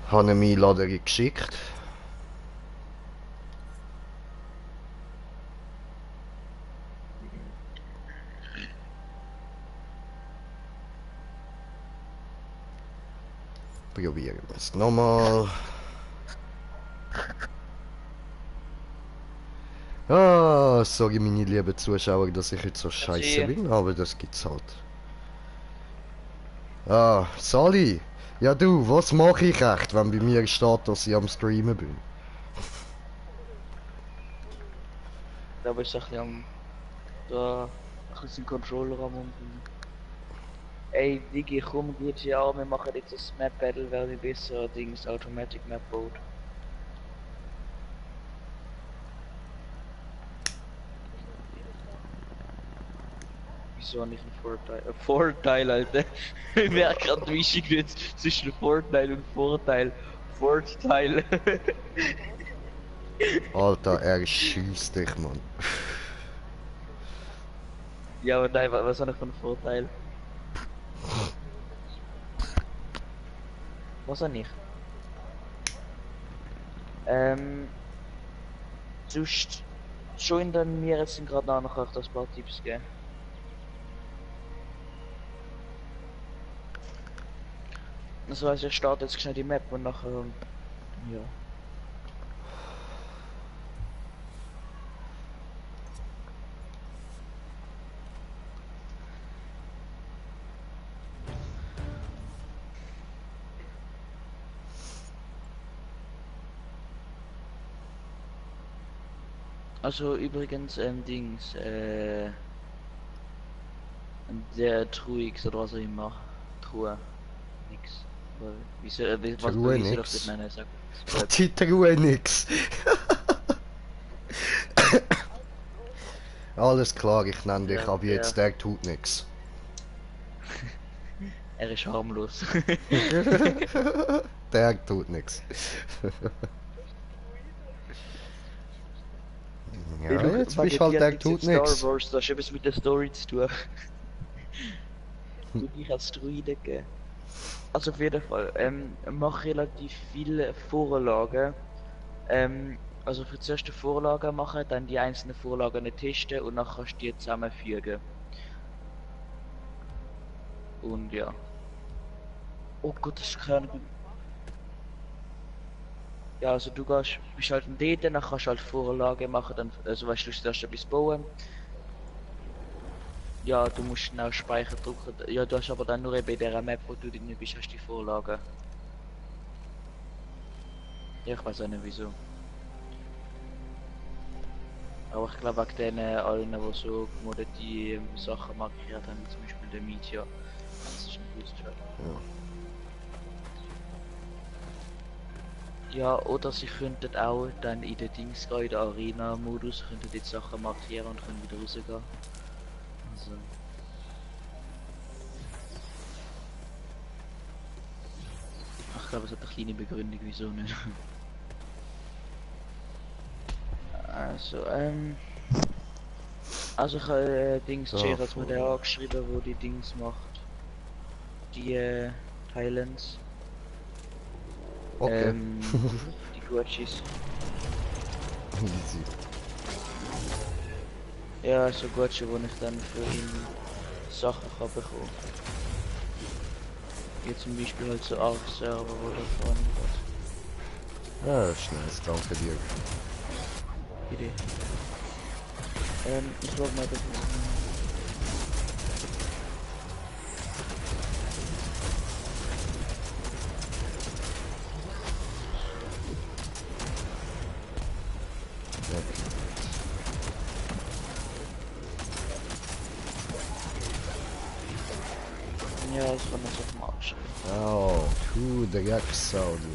Habe eine Einladung geschickt. Probieren wir es nochmal. Ah, sorry meine lieben Zuschauer, dass ich jetzt so scheiße bin, aber das gibt's halt. Ah, Sally. Ja du, was mache ich echt, wenn bei mir steht, dass ich am Streamen bin? da bist du ein bisschen am... Da... Ein bisschen Controller am umgehen. Ey, Digi, komm, GTA, wir machen jetzt das Map Battle, weil wir besser Dings Automatic Map baut. Wieso nicht ein Vorteil? Ein Vorteil, Alter. Ich merke gerade die Mischung jetzt zwischen Vorteil und Vorteil. Vorteil. Alter, er schießt dich, Mann. Ja, aber nein, was habe ich für einen Vorteil? Was habe ich? Sonst join dann mir jetzt gerade nachher das paar Tipps geben. Das heißt, ich starte jetzt schnell die Map und nachher, ja. Also übrigens, Dings, der Truix oder was auch immer. Truhe. Nix. Wieso, was Truhe wie soll ich nix. das nennen? Sag. Die Truhe nix. Alles klar, ich nenne dich Ja, ab ja. jetzt, der tut nix. Er ist harmlos. Der tut nichts. Ja, jetzt bist du halt, der tut Star nichts. Wars, das hat etwas mit der Story zu tun. Du dich als Druide geben. Also auf jeden Fall, mach relativ viele Vorlagen. Also für zuerst die Vorlagen machen, dann die einzelnen Vorlagen testen und dann kannst du die zusammenfügen. Und ja. Oh Gott, das ist keine... Ja, also du bist halt dort, dann kannst du halt Vorlagen machen, dann, also weißt du, zuerst etwas bauen. Ja, du musst schnell Speicher drücken. Ja, du hast aber dann nur eben in der Map, wo du drin bist, hast du die Vorlagen. Ja, ich weiß auch nicht wieso. Aber ich glaube wegen denen allen, die so commodity Sachen markiert haben, wie zum Beispiel der Meteor. Das ist ein gutes Job. Ja, oder sie könnten auch dann in den Dings gehen, in den Arena-Modus, könnten die Sachen markieren und können wieder rausgehen. Also. Ich glaube, es hat eine kleine Begründung, wieso nicht. Also, also ich habe Dings So, Jay hat mir der angeschrieben, wo die Dings macht. Die Thailands. Okay. Die Guachis. Easy. Ja, so Guachi, wo ich dann für ihn Sachen kann bekommen. Wie zum Beispiel halt so Arc-Server oder so was. Ja, das ist nice, danke dir. Idee. Ich glaube mal, das ja, das kann man so mal abschreiben. Oh, du Drecksau, du.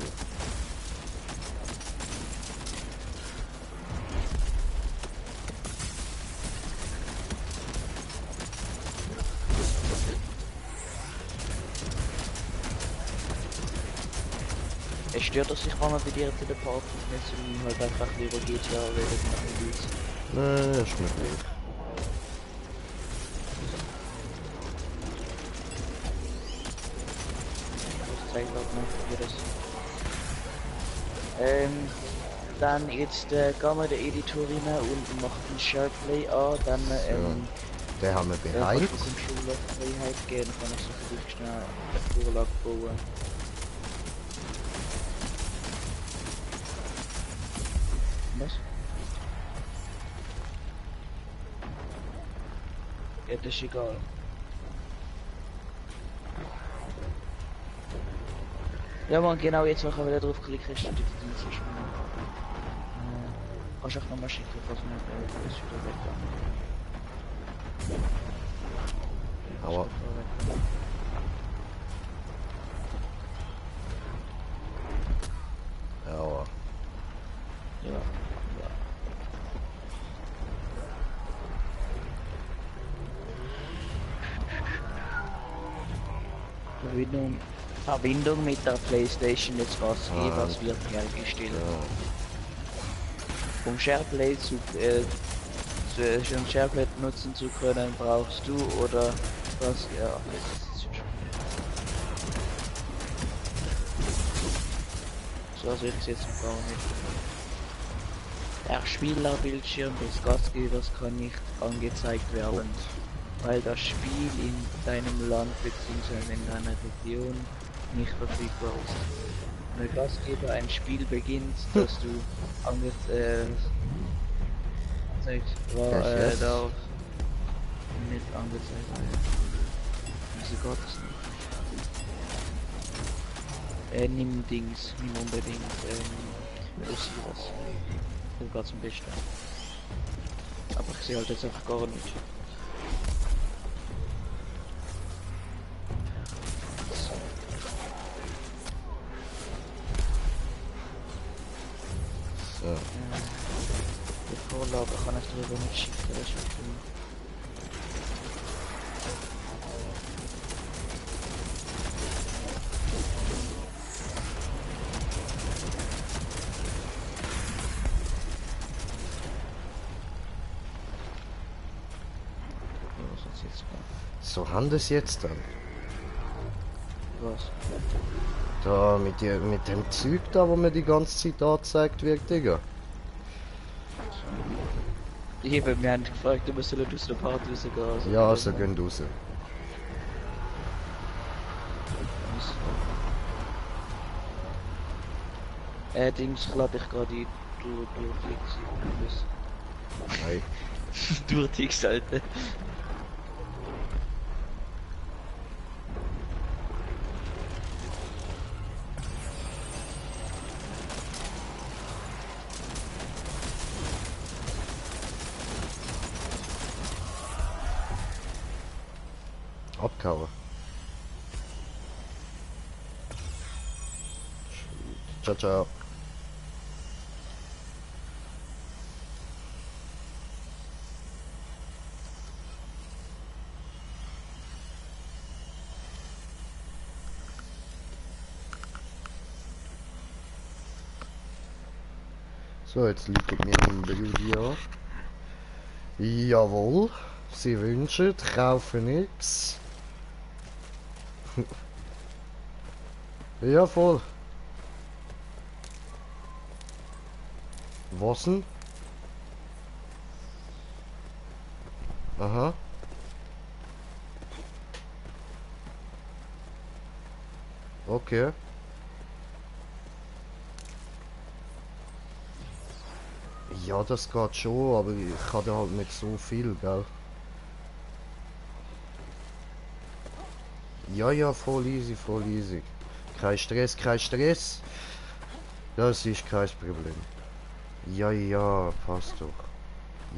Es stört, dass ich mal bei dir zu der Party nicht und halt einfach lieber GTA reden nach dem Beats. Nee, ist mir gut. Das zeigt auch noch wie das. Dann jetzt gehen wir den Editor rein und machen den SharePlay an, dann Den haben wir bereit. kannst du Controller-Freiheit geben, dann kann ich so für dich schnell eine Vorlage bauen. Was? Ja, das ist egal. Ja man, genau jetzt, wenn ich wieder draufklicke, ist die Dienst schon. Kannst du auch nochmal schicken, falls man ist wieder weg. Aua. Aua. Ja. Ja. Verbindung mit der PlayStation jetzt was was wird hergestellt. Ja. Um SharePlay schon SharePlay nutzen zu können, brauchst du oder was? Ja, das ist schon. So sehe ich es jetzt gar nicht. Der Spielerbildschirm des Gastgebers kann nicht angezeigt werden, weil das Spiel in deinem Land bzw. in deiner Region nicht verfügbar ist. Wenn der Gastgeber ein Spiel beginnt, das du angezeigt darf nicht angezeigt werden. Wieso geht das nicht? Nimm Dings, nimm unbedingt Osiris. Das geht zum Besten. Aber ich sehe halt jetzt einfach gar nicht. So. Die Vorlage kann ich darüber nicht schicken, das ist okay. Wieso haben das jetzt dann? Was? Da mit dem Zeug da, wo mir die ganze Zeit angezeigt wird, Digga. Eben, wir haben gefragt, ob wir sollen aus der Party rausgehen. Also Ja, also gehen raus. Dings, ich lade dich gerade ein. Durch Dings. Nein. Durch Dings, Alter. Abgehauen. Ciao, ciao. So, jetzt liegt mir mein Brudi an. Jawohl, Sie wünschen, kaufen nix. Ja, voll. Was denn? Aha. Okay. Ja, das geht schon, aber ich hatte halt nicht so viel, gell? Ja, ja, voll easy, voll easy. Kein Stress, kein Stress. Das ist kein Problem. Ja, ja, passt doch.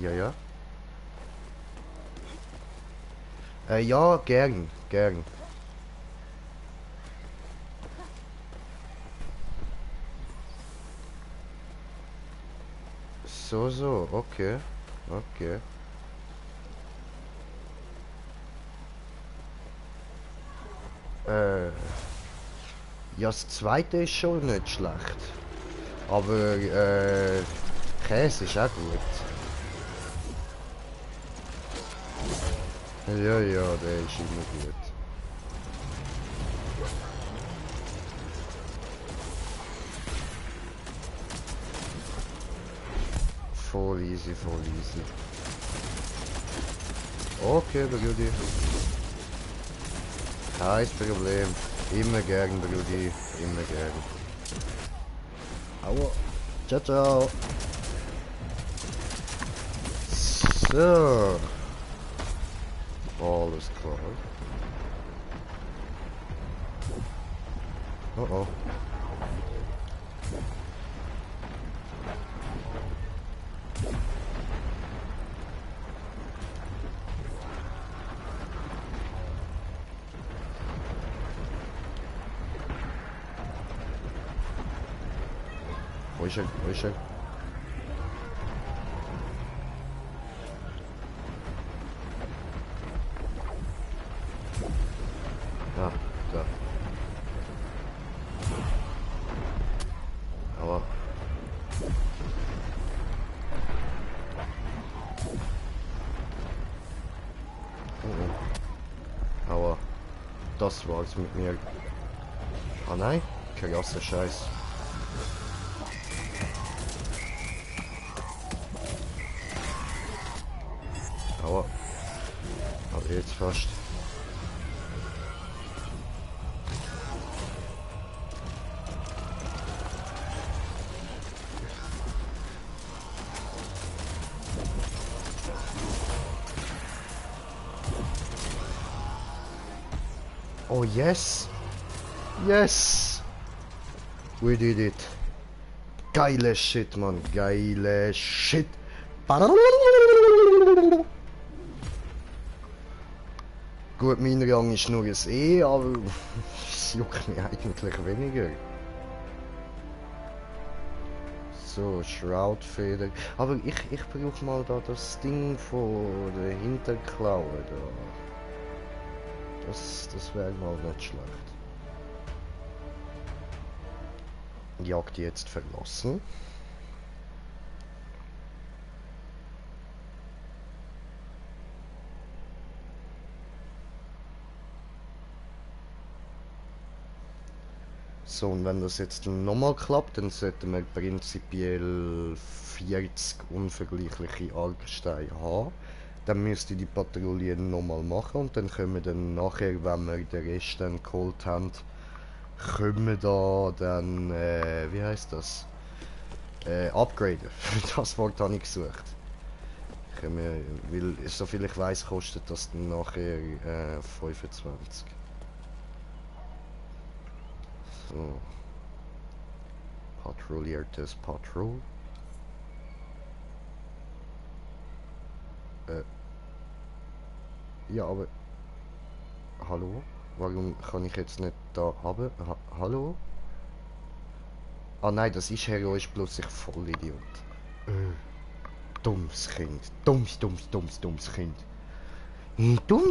Ja, ja. Ja, gern, gern. So, so, okay. Okay. Ja, das zweite ist schon nicht schlecht. Aber, Käse ist auch gut. Ja, ja, der ist immer gut. Voll easy, voll easy. Okay, Brudi. Kein Problem. Immer gern, Brudi. Immer gern. Aua. Ciao, ciao. So. Alles klar. Oh oh. Wo ist er? Wo ist er? Ah, da. Aber. Aber. Das war's mit mir. Ah nein? Krasser Scheiß. Aua. Aber jetzt fast. Oh yes! Yes! We did it! Geile Shit, Mann! Geile Shit! Gut, mein Rang ist nur ein E, aber es juckt mich eigentlich weniger. So, Shroudfeder. Aber ich brauche mal da das Ding von der Hinterklaue da. Das wäre mal nicht schlecht. Jagd jetzt verlassen. So, und wenn das jetzt nochmal klappt, dann sollten wir prinzipiell 40 unvergleichliche Argsteine haben. Dann müsste ich die Patrouille nochmal machen und dann können wir dann nachher, wenn wir den Rest dann geholt haben, können wir da dann, wie heißt das? Upgraden. Das Wort habe ich gesucht. Können wir, weil, soviel ich weiß, kostet das dann nachher 25. So. Patrouilliertes Patrouille. Ja, aber... Hallo? Warum kann ich jetzt nicht da haben? Hallo? Ah nein, das ist heroisch plus ich Vollidiot. Dummes Kind. Dummes Kind. Dumm,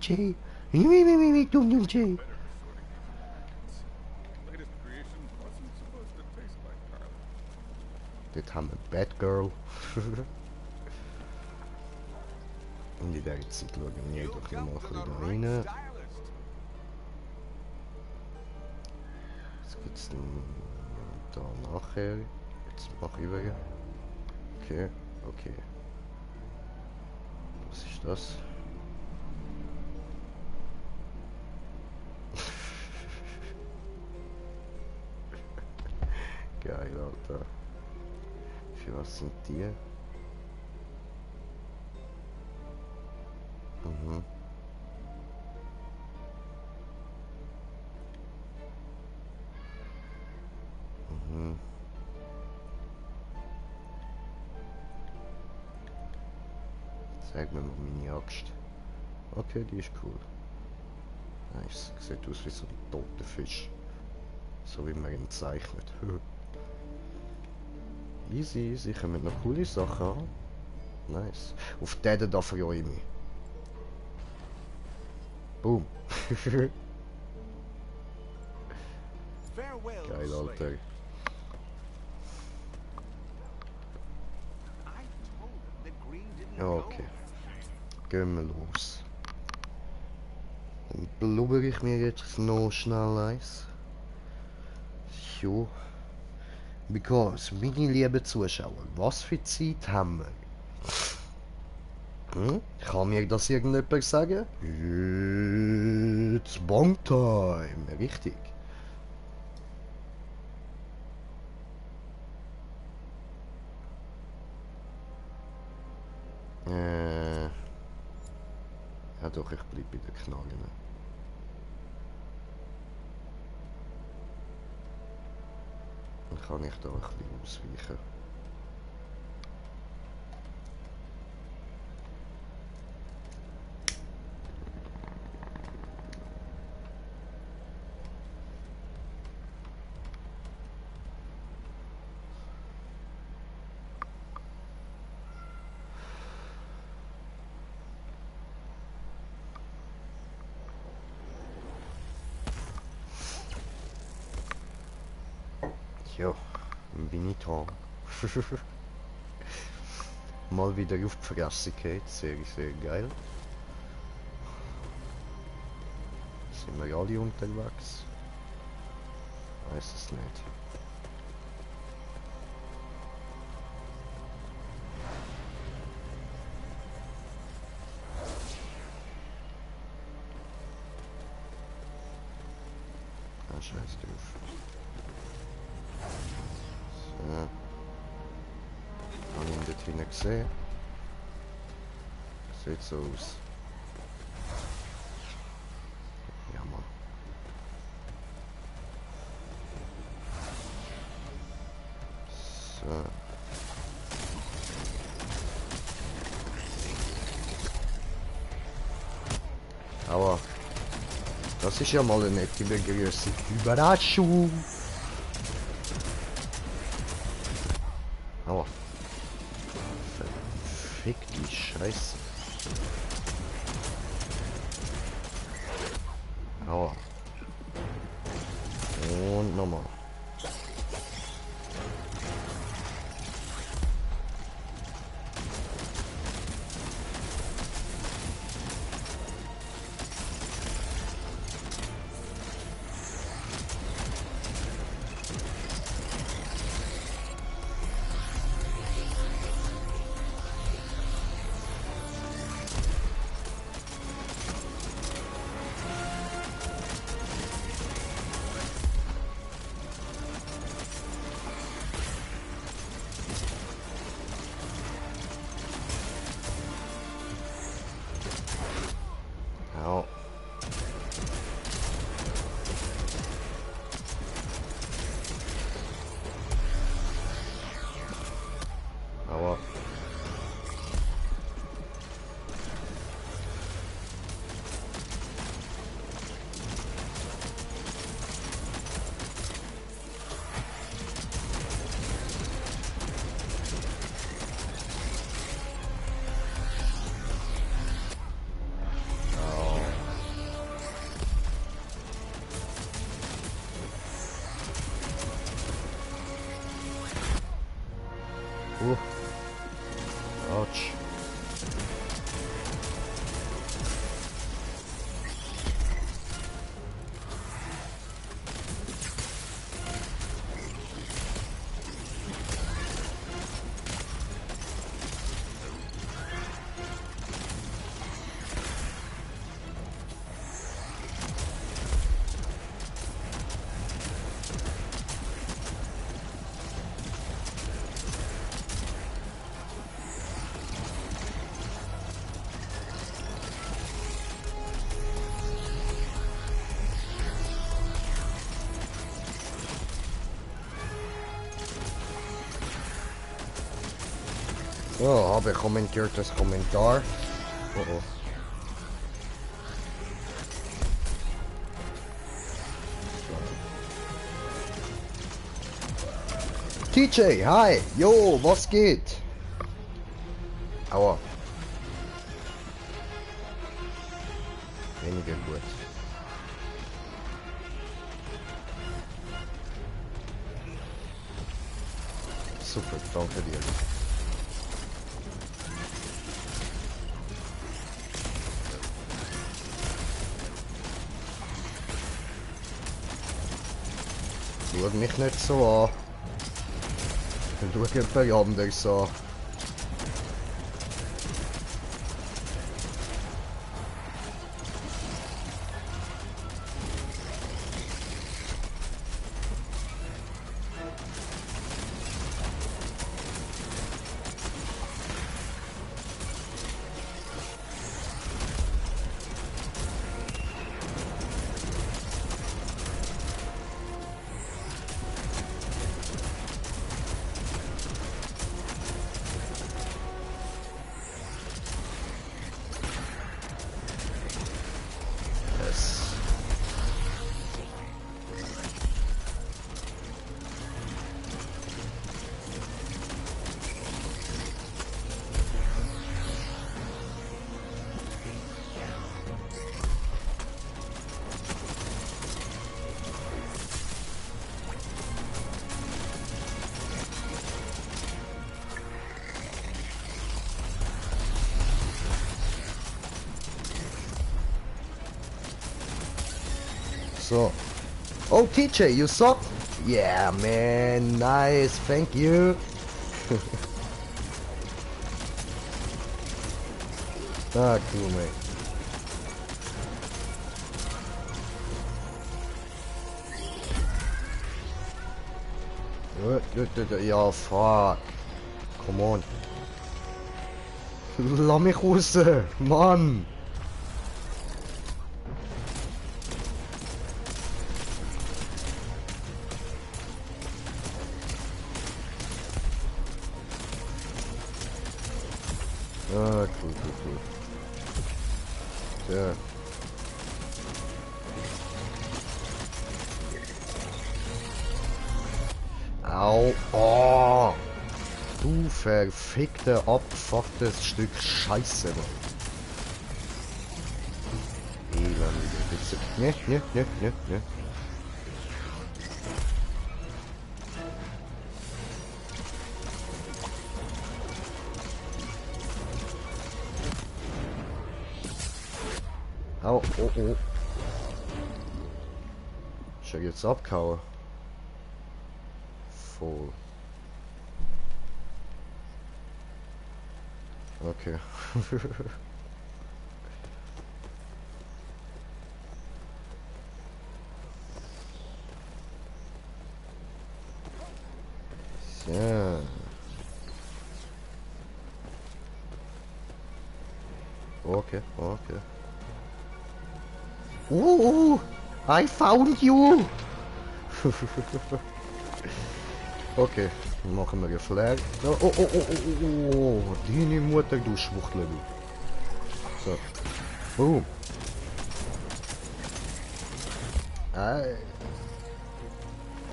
Jay. Dumm, Jay. Latest creation wasn't supposed to taste like garlic. Dort haben wir Batgirl. Und in der Zeit schauen wir You've doch noch come mal ein to bisschen the da right rein. stylist. Was gibt's denn da nachher? Jetzt mach ich über. Okay, okay. Was ist das? Geil, Alter. Für was sind die? Mhm. Mhm. Zeig mir mal meine Axt. Okay, die ist cool. Nice. Sieht aus wie so ein toter Fisch. So wie man ihn zeichnet. Easy, easy. Können wir noch coole Sachen haben. Nice. Auf den da freue ich mich. Boom. Farewell, Geil, slave. Alter. I told him that Green didn't Ja, know. okay. Gehen wir los. Dann blubber ich mir jetzt noch schnell eins. Jo. Because, meine lieben Zuschauer, was für Zeit haben wir? Kann mir das irgendjemand sagen? It's Bong Time. Richtig. Ja doch, ich bleib bei den Knallen. Dann kann ich da ein bisschen ausweichen. Ja, dann bin ich da. Mal wieder auf die Fresse geht, sehr, sehr geil. Sind wir alle unterwegs? Weiß es nicht. Ah, scheiß drauf. So. Habe ich ihn dort hinten gesehen? Sieht so aus. Ja, Mann. So. Aber das ist ja mal eine nette Begrüßung. Überraschung! Aua. Verfickte Scheiße. Aua. Und nochmal. Autsch. Oh, habe kommentiert das Kommentar. Oh oh. TJ, hi! Jo, was geht? Aua. Weniger gut. Super, danke dir. Schau mich nicht so an. Schau jemand anders an. Yes. So. Oh, TJ, you suck? Yeah, man. Nice. Thank you. Ah, cool, mate. Ja, fuck. Come on. Lass mich raus. Mann. Ah, cool. Ja. Au. Oh. Du verfickte, abgefucktes Stück Scheiße, Mann. Elendige Witze. Ne. Au, oh. Ist er jetzt abgehauen? Voll. Okay. So. Okay. I found you! Okay, dann machen wir einen Flag. Oh, deine Mutter, du Schwuchtler, du. So. Boom. Ei.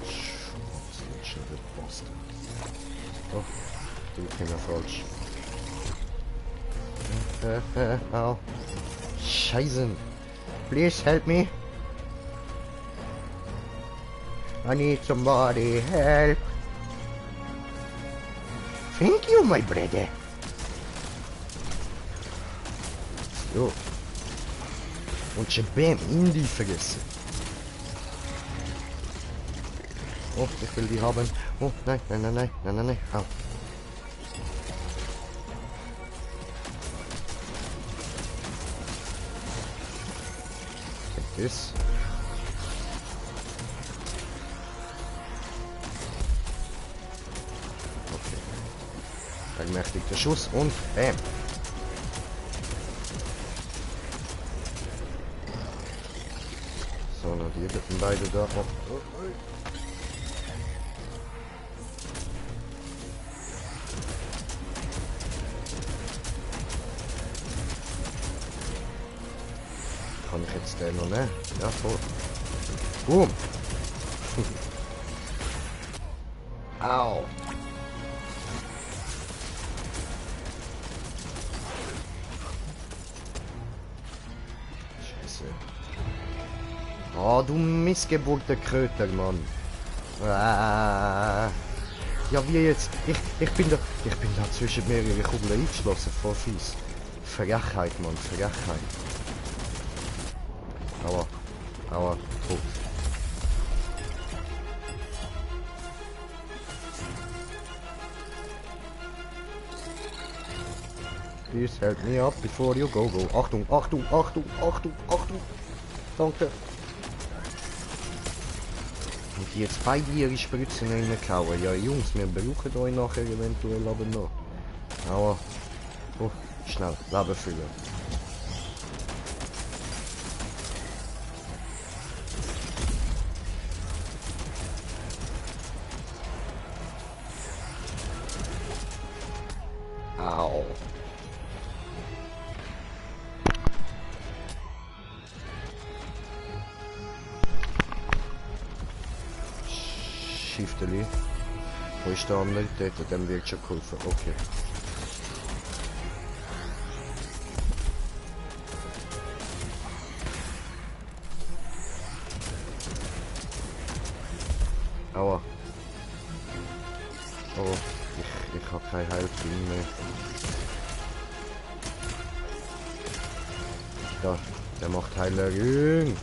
Schmutzliche Bastard. Oh, du Finger falsch. Au. Scheiße. Please help me. I need somebody help. Thank you, my brother. So. Und Shabam in die Fresse. Oh, ich will die haben. Oh, nein, nein, nein, nein, nein, nein, nein. Au. Take this. Okay. Vermächtigter Schuss und bam. So, noch die dritten beide da. Oh, oh, oh. Kann ich jetzt den noch nehmen? Ja, voll. Boom! Au! Scheiße. Oh, du missgeburter Kröter, Mann. Ah. Ja, wie jetzt? Ich bin da zwischen mehrere Kugeln eingeschlossen, voll fies. Frechheit, Mann, Frechheit. Aua, aua, tot. Please help me up before you go. Achtung, Achtung, Achtung, Achtung, Achtung. Danke. Und die jetzt beide ihre Spritzen reinkauen. Ja, Jungs, wir brauchen euch nachher eventuell aber noch. Aua. Oh, schnell, Leben füllen. Au. Shifteli. Wo ist der andere? Dort, dem wird schon geholfen. Okay. Aua. Oh, ich habe kein Heilpin mehr. Da, der macht Heilerin.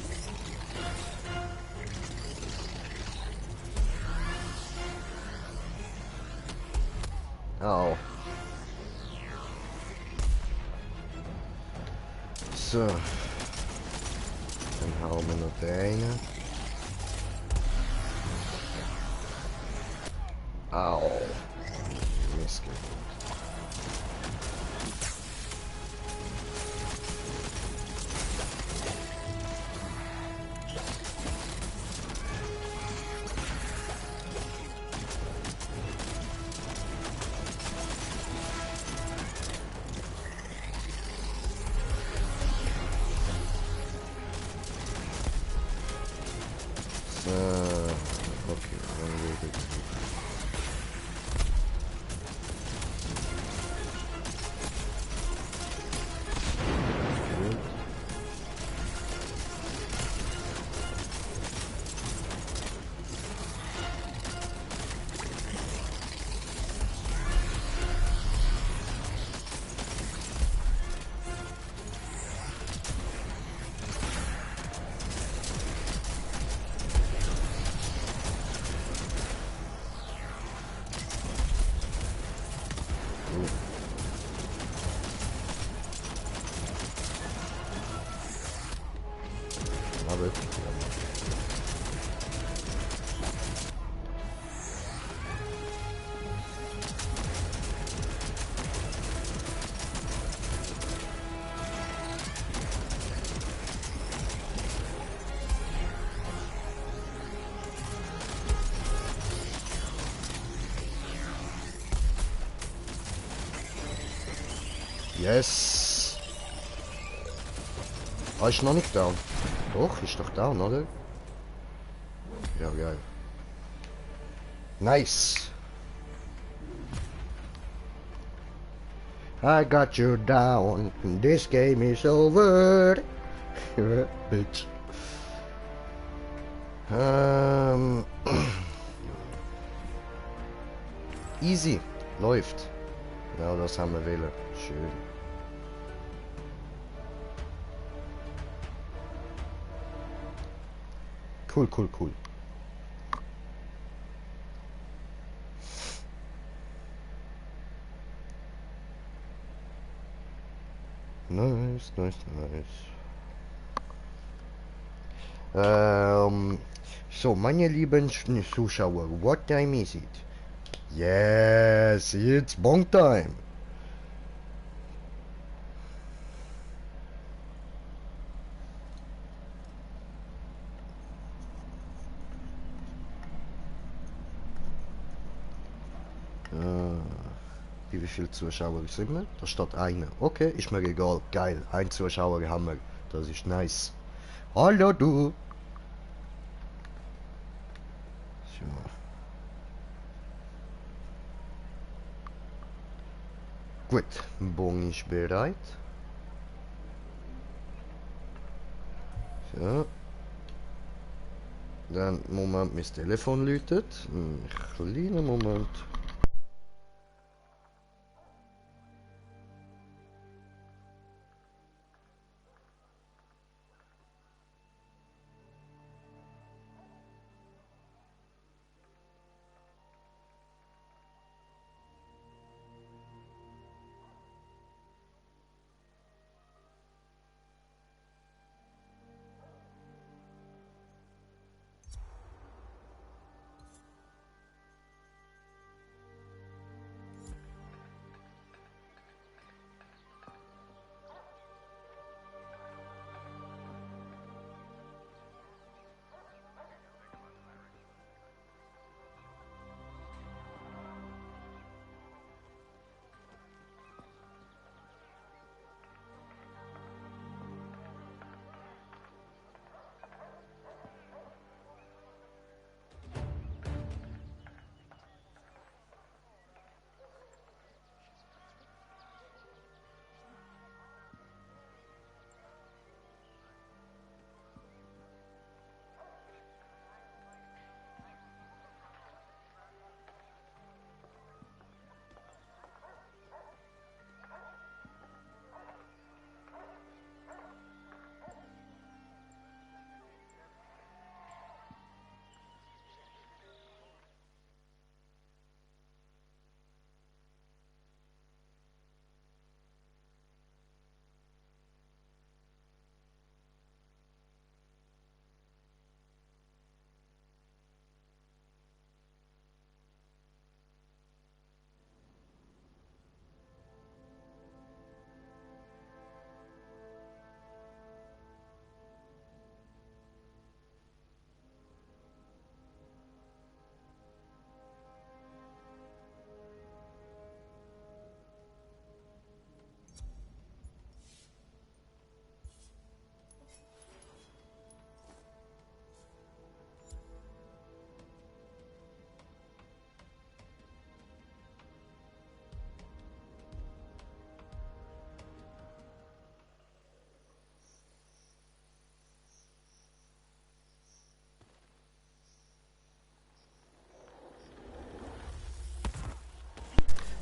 Au. So. Dann hauen wir noch den einen. Au. Mist. So. Okay, dann würde ich. Aber yes. Ah, ist noch nicht down. Doch, ist doch down, oder? Ja, geil. Nice. I got you down. This game is over. Bitch. Easy. Läuft. Ja, das haben wir wollen. Schön. Cool, cool, cool. Nice, nice, nice. So, meine lieben Zuschauer, what time is it? Yes, it's bonk time. Wie viele Zuschauer sind wir? Da steht einer. Okay, ist mir egal. Geil, ein Zuschauer haben wir. Das ist nice. Hallo du. So. Gut, Bon ist bereit. So. Dann, Moment, mein Telefon läutet. Ein kleiner Moment.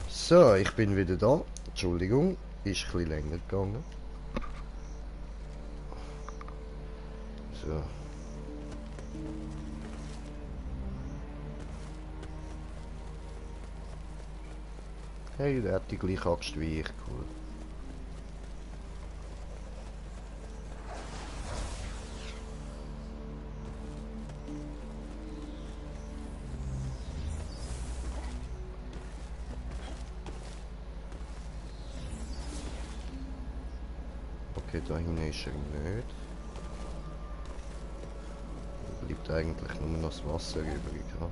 So, ich bin wieder da. Entschuldigung, ist ein bisschen länger gegangen. So. Hey, der hat die gleiche Axt wie ich, cool. Okay, da hinten ist er nicht. Da bleibt eigentlich nur noch das Wasser übrig. Ja.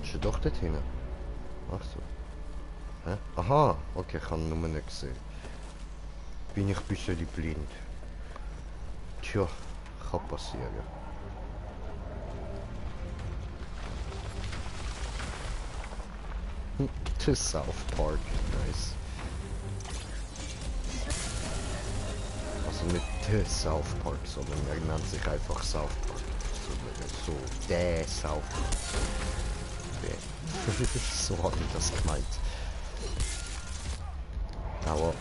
Ist er doch dort hinten? Ach so. Hä? Aha, okay, ich habe ihn nur nicht gesehen. Bin ich ein bisschen blind. Tja, kann passieren. To South Park, nice. Was Also nicht der South Park, sondern er nennt sich einfach South Park. So der South Park. Der. So habe ich das gemeint. Aua.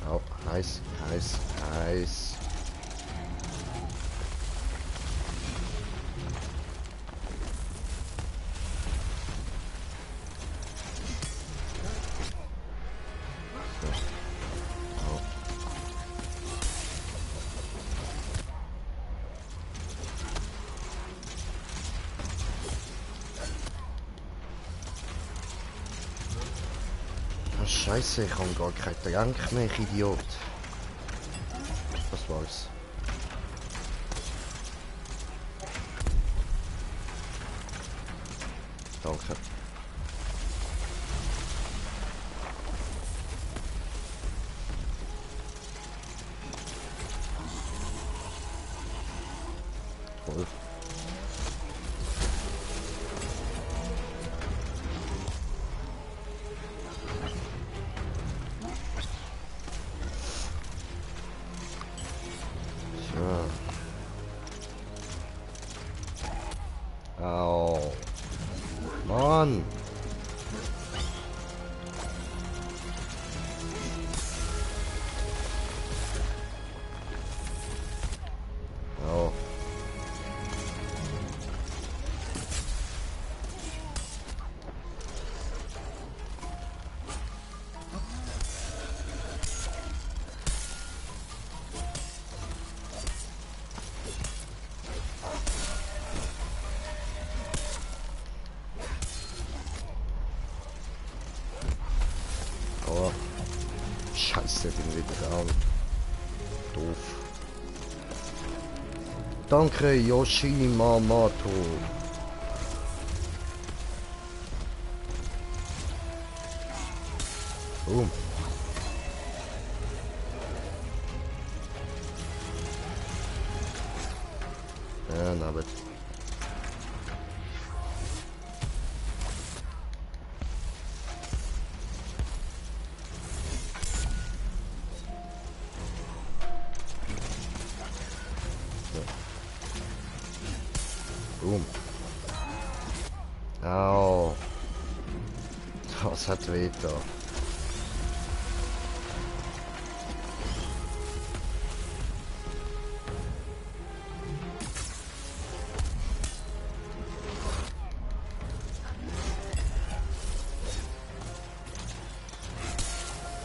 Oh, nice, nice, nice. Scheiße, ich habe gar keinen Trank mehr, ich Idiot. Das war's. Danke. Voll. Au. Mann. Au. Oh. Scheiße, bin wieder down. Doof. Danke, Yoshimamato. Boom. Ja, nawet. Boom. Au. Das hat weh da.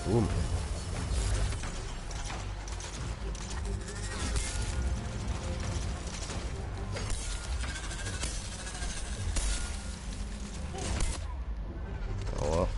Boom. Aua.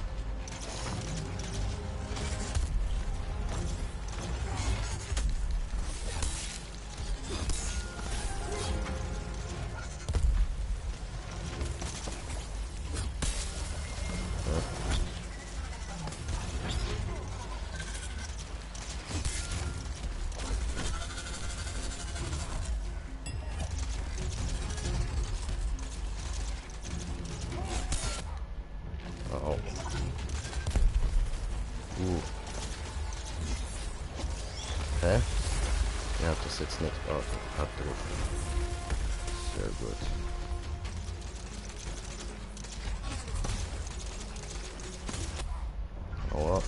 Au. Hä? Er hat das jetzt nicht. Oh, hat drauf. Sehr gut. Aua.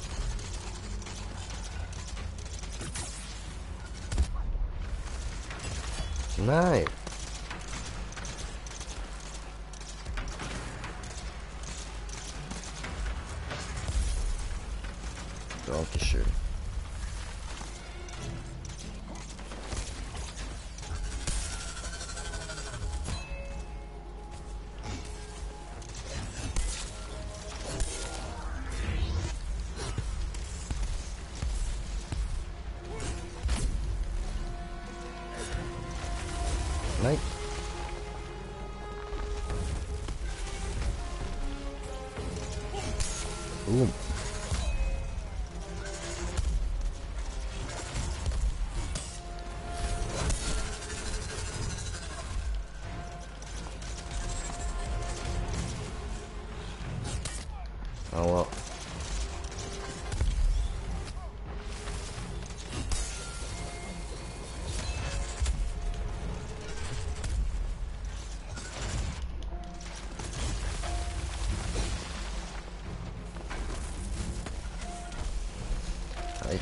Nein. Dankeschön. Nein. Boom.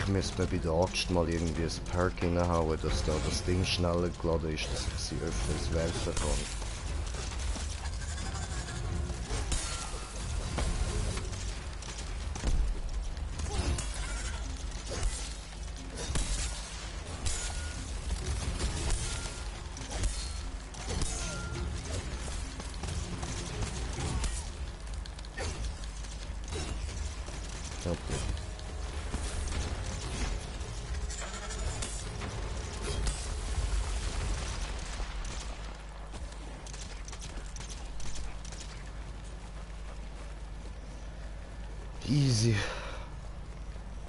müsste mir bei der Axt mal irgendwie ein Perk reinhauen, dass da das Ding schneller geladen ist, dass ich sie öfters werfen kann. Okay. Easy.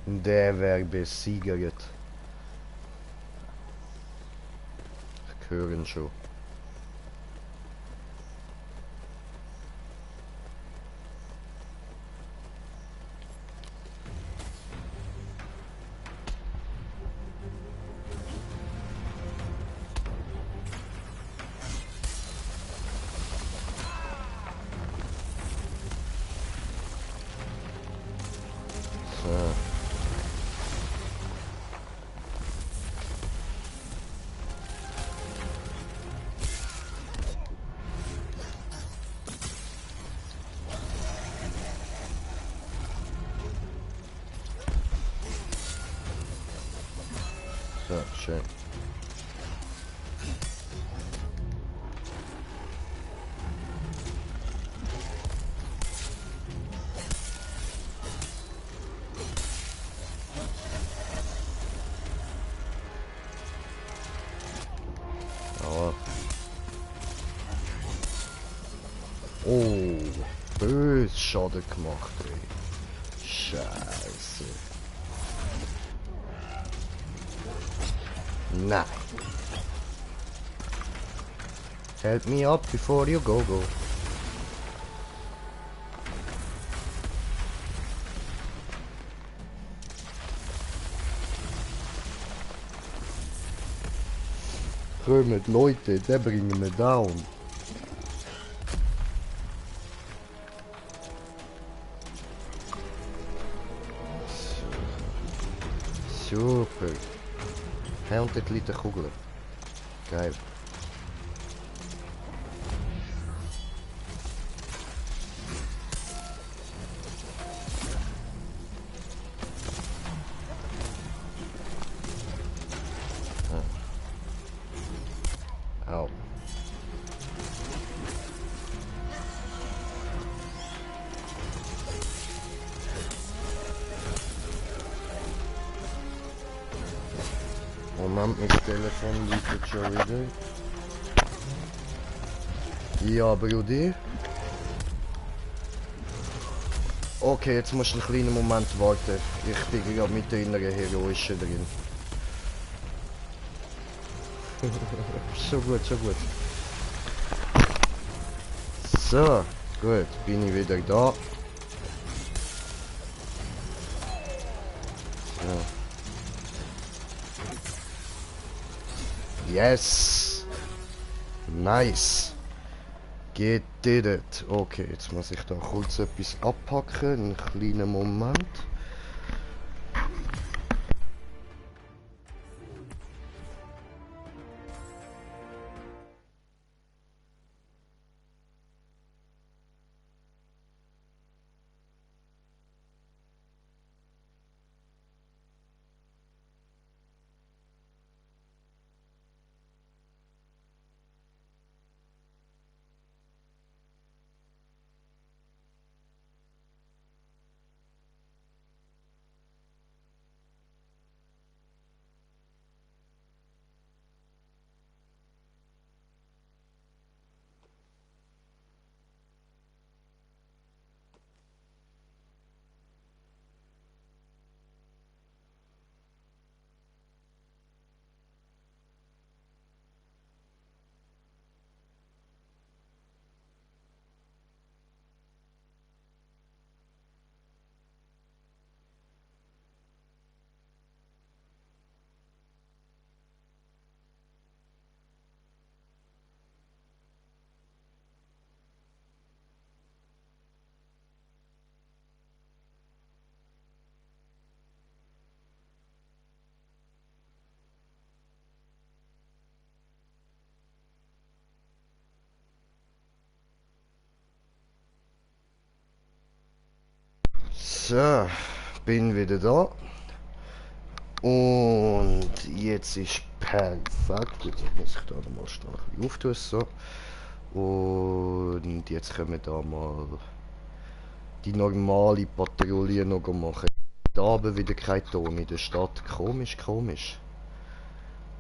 Der wäre besiegert. Ich höre ihn schon. So. So, schön. Ja. Oh, bös Schaden gemacht, ey. Scheiße. Nein. Help me up before you go. Kommt Leute, der bringen wir down. Super. Hey, und dort liegt eine Kugel. Geil. Au. Moment, mein Telefon läutet schon wieder. Ja, Brudi. Okay, jetzt musst du einen kleinen Moment warten. Ich bin gerade mit der inneren Heroischen drin. Schon gut, schon gut. So, gut, bin ich wieder da. So. Yes! Nice! Get did it. Okay, jetzt muss ich da kurz etwas abpacken. Einen kleinen Moment. So, bin wieder da. Und jetzt ist perfekt. Jetzt muss ich da nochmal schnell ein bisschen auftun. So. Und jetzt können wir da mal die normale Patrouille noch machen. Da aber wieder kein Ton in der Stadt. Komisch, komisch.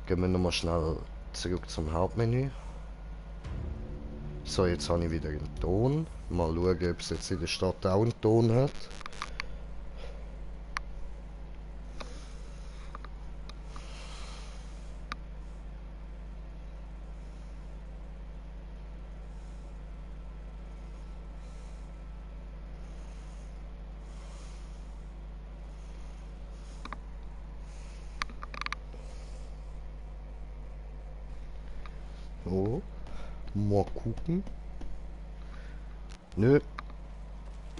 Gehen wir nochmal schnell zurück zum Hauptmenü. So, jetzt habe ich wieder einen Ton. Mal schauen, ob es jetzt in der Stadt auch einen Ton hat. Oh, mal gucken. Nö.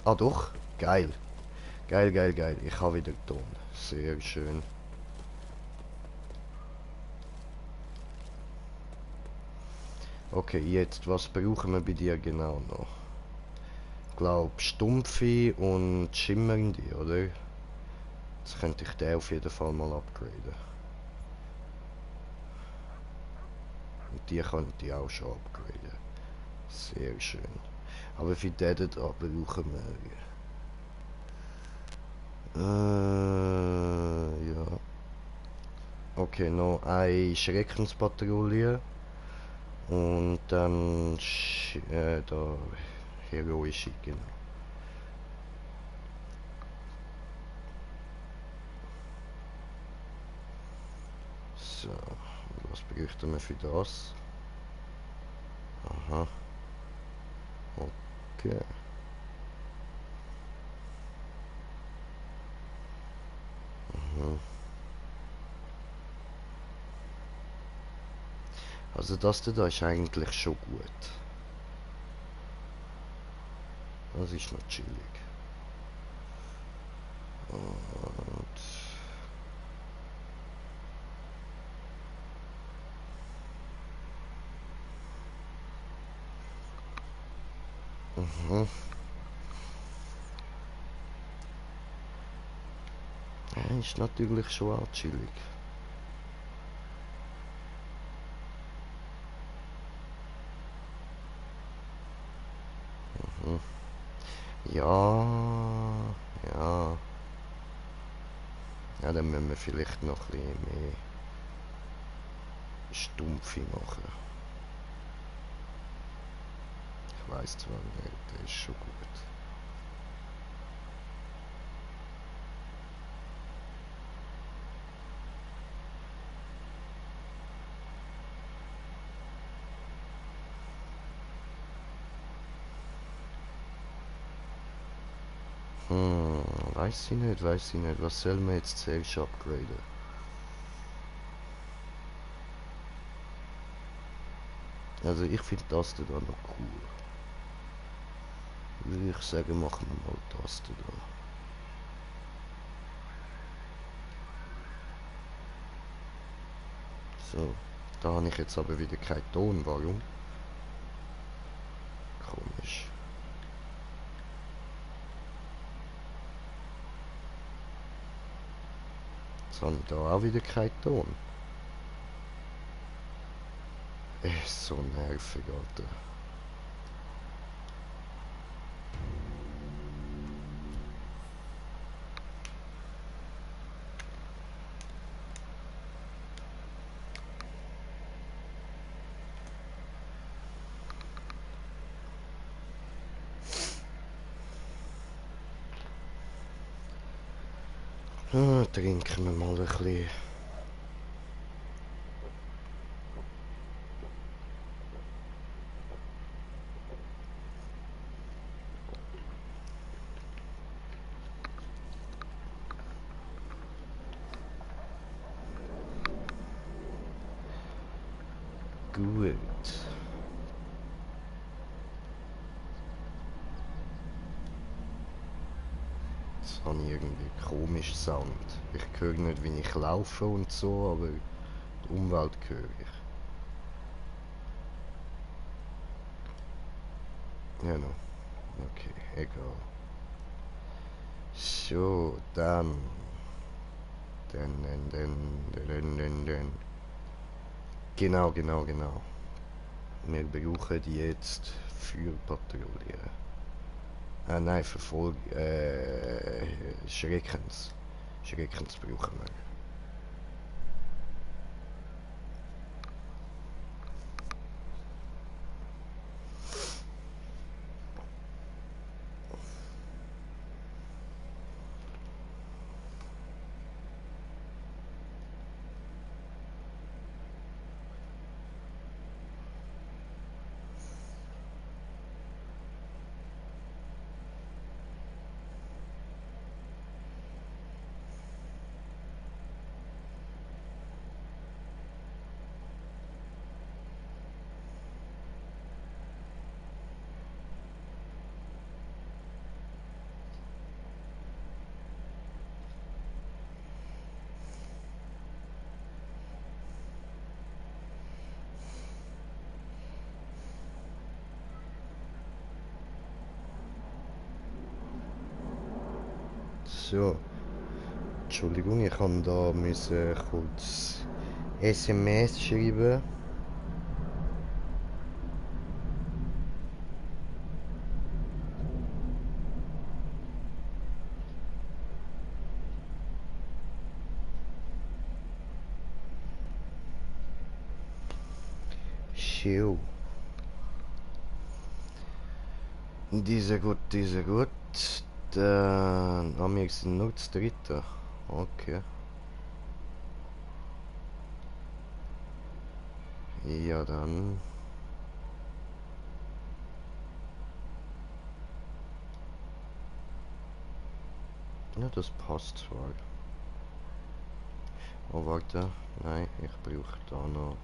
Ah doch, geil. Geil, geil, geil. Ich habe wieder Ton. Sehr schön. Okay, jetzt, was brauchen wir bei dir genau noch? Ich glaube, stumpfe und schimmernde, oder? Jetzt könnte ich den auf jeden Fall mal upgraden. Und die könnte ich auch schon upgraden. Sehr schön. Aber für den da brauchen wir... ja. Okay, noch eine Schreckenspatrouille. Und dann... da... Heroische, genau. So, was bräuchten wir für das? Aha. Okay. Mhm. Also das da ist eigentlich schon gut. Das ist noch chillig. Und... Mhm. Ja, ist natürlich schon auch chillig. Mhm. Ja, ja. Ja, dann müssen wir vielleicht noch ein bisschen mehr Stumpfe machen. Ich weiß zwar nicht, der ist schon gut. Weiß ich nicht, weiß ich nicht. Was soll man jetzt zuerst upgraden? Also ich finde das da noch cool. Würde ich sagen, machen wir mal das da. So, da habe ich jetzt aber wieder keinen Ton. Warum? Komisch. Jetzt habe ich da auch wieder keinen Ton. Ist so nervig, Alter. Trinken wir mal ein bisschen. Gut. Jetzt habe ich irgendwie komischen Sound. Ich höre nicht, wie ich laufe und so, aber die Umwelt höre ich. Ja, no. Okay, egal. So, dann. Genau, genau, genau. Wir brauchen die jetzt für Patrouillieren. Ah nein, Schreckens. Schreckens brauchen wir. So, Entschuldigung, ich kann da müssen kurz SMS schreiben. Schau. Diese gut, diese gut. Dann haben wir sind nur das dritte. Okay. Ja, dann. Ja, das passt zwar. Oh, warte. Nein, ich brauche da noch.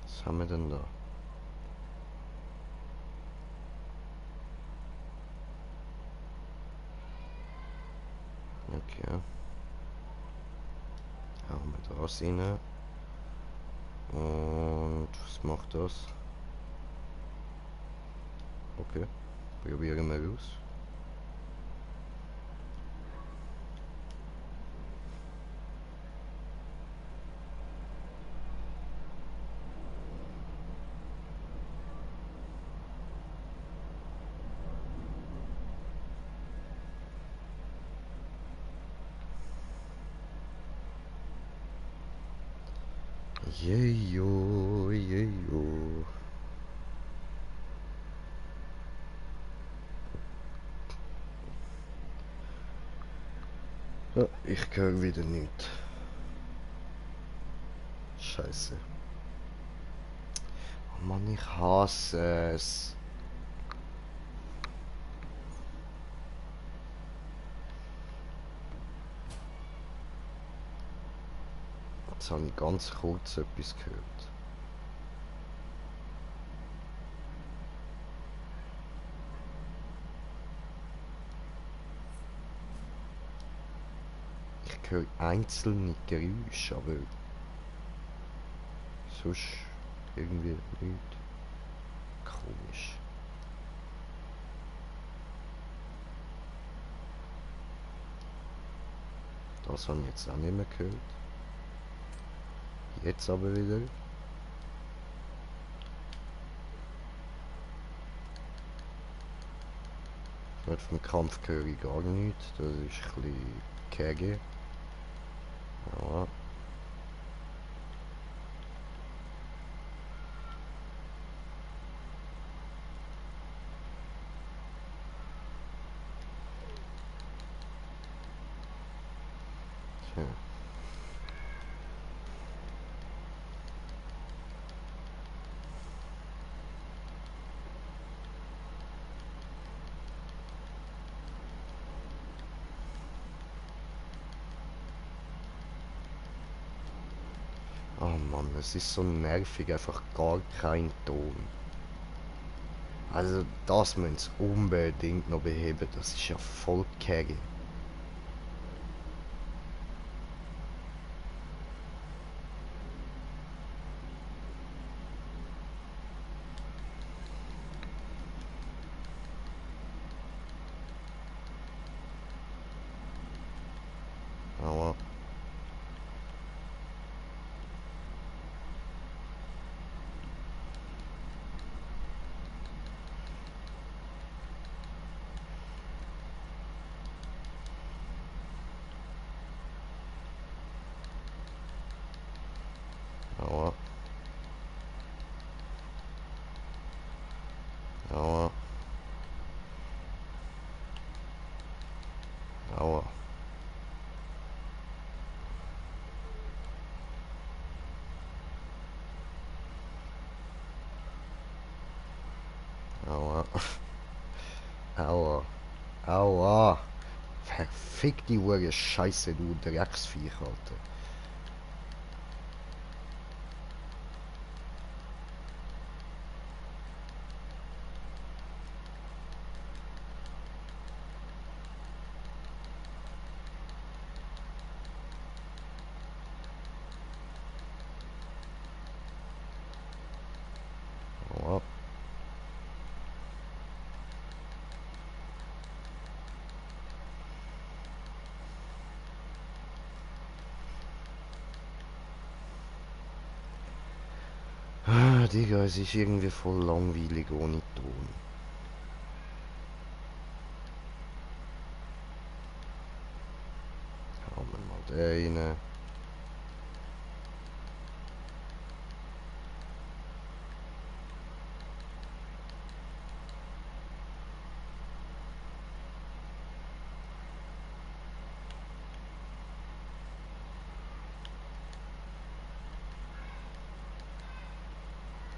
Was haben wir denn da? Okay. Hauen wir das rein. Und was macht das? Okay. Probieren wir aus. Jejo, jejo. Ja, ich höre wieder nichts. Scheiße. Oh Mann, ich hasse es. Jetzt habe ich ganz kurz etwas gehört. Ich höre einzelne Geräusche, aber sonst irgendwie nicht. Komisch. Das habe ich jetzt auch nicht mehr gehört. Jetzt aber wieder. Nicht vom Kampf höre ich gar nichts. Das ist ein bisschen Käge. Ja. Tja. Oh Mann, es ist so nervig, einfach gar kein Ton. Also das müssen sie unbedingt noch beheben, das ist ja voll käge. Aua. Aua. Aua. Aua. Aua. Aua. Verfick die Hure Scheiße, du Drecksviech, Alter. Aua. Ah, Digga, es ist irgendwie voll langweilig ohne Ton. Hauen wir mal den rein.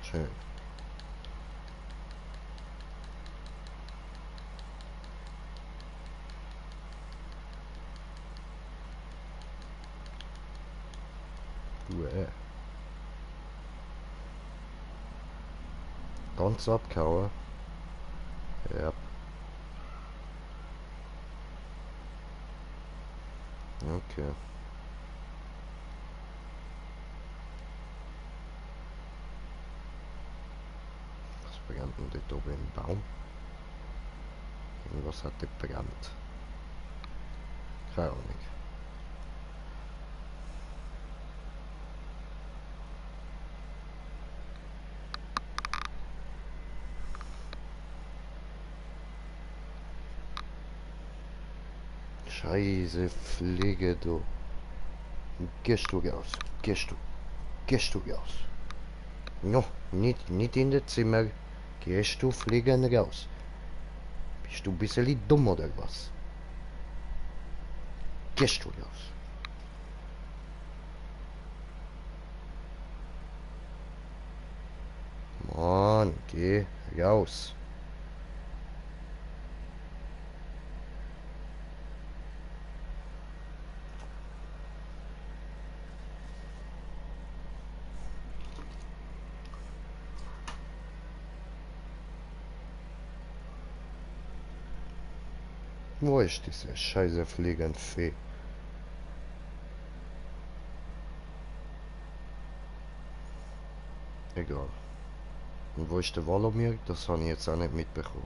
Schön. Ganz abgehauen. Ja. Okay. Was brennt denn dort oben im Baum? Irgendwas hat dort brennt. Keine Ahnung. Scheiße Fliege, du. Gehst du raus? Gehst du raus? No, nicht in das Zimmer. Gehst du fliegen raus? Bist du ein bisschen dumm oder was? Gehst du raus? Mann, geh raus. Wo ist diese scheiße fliegende Fee? Egal. Und wo ist der Walomir? Das habe ich jetzt auch nicht mitbekommen.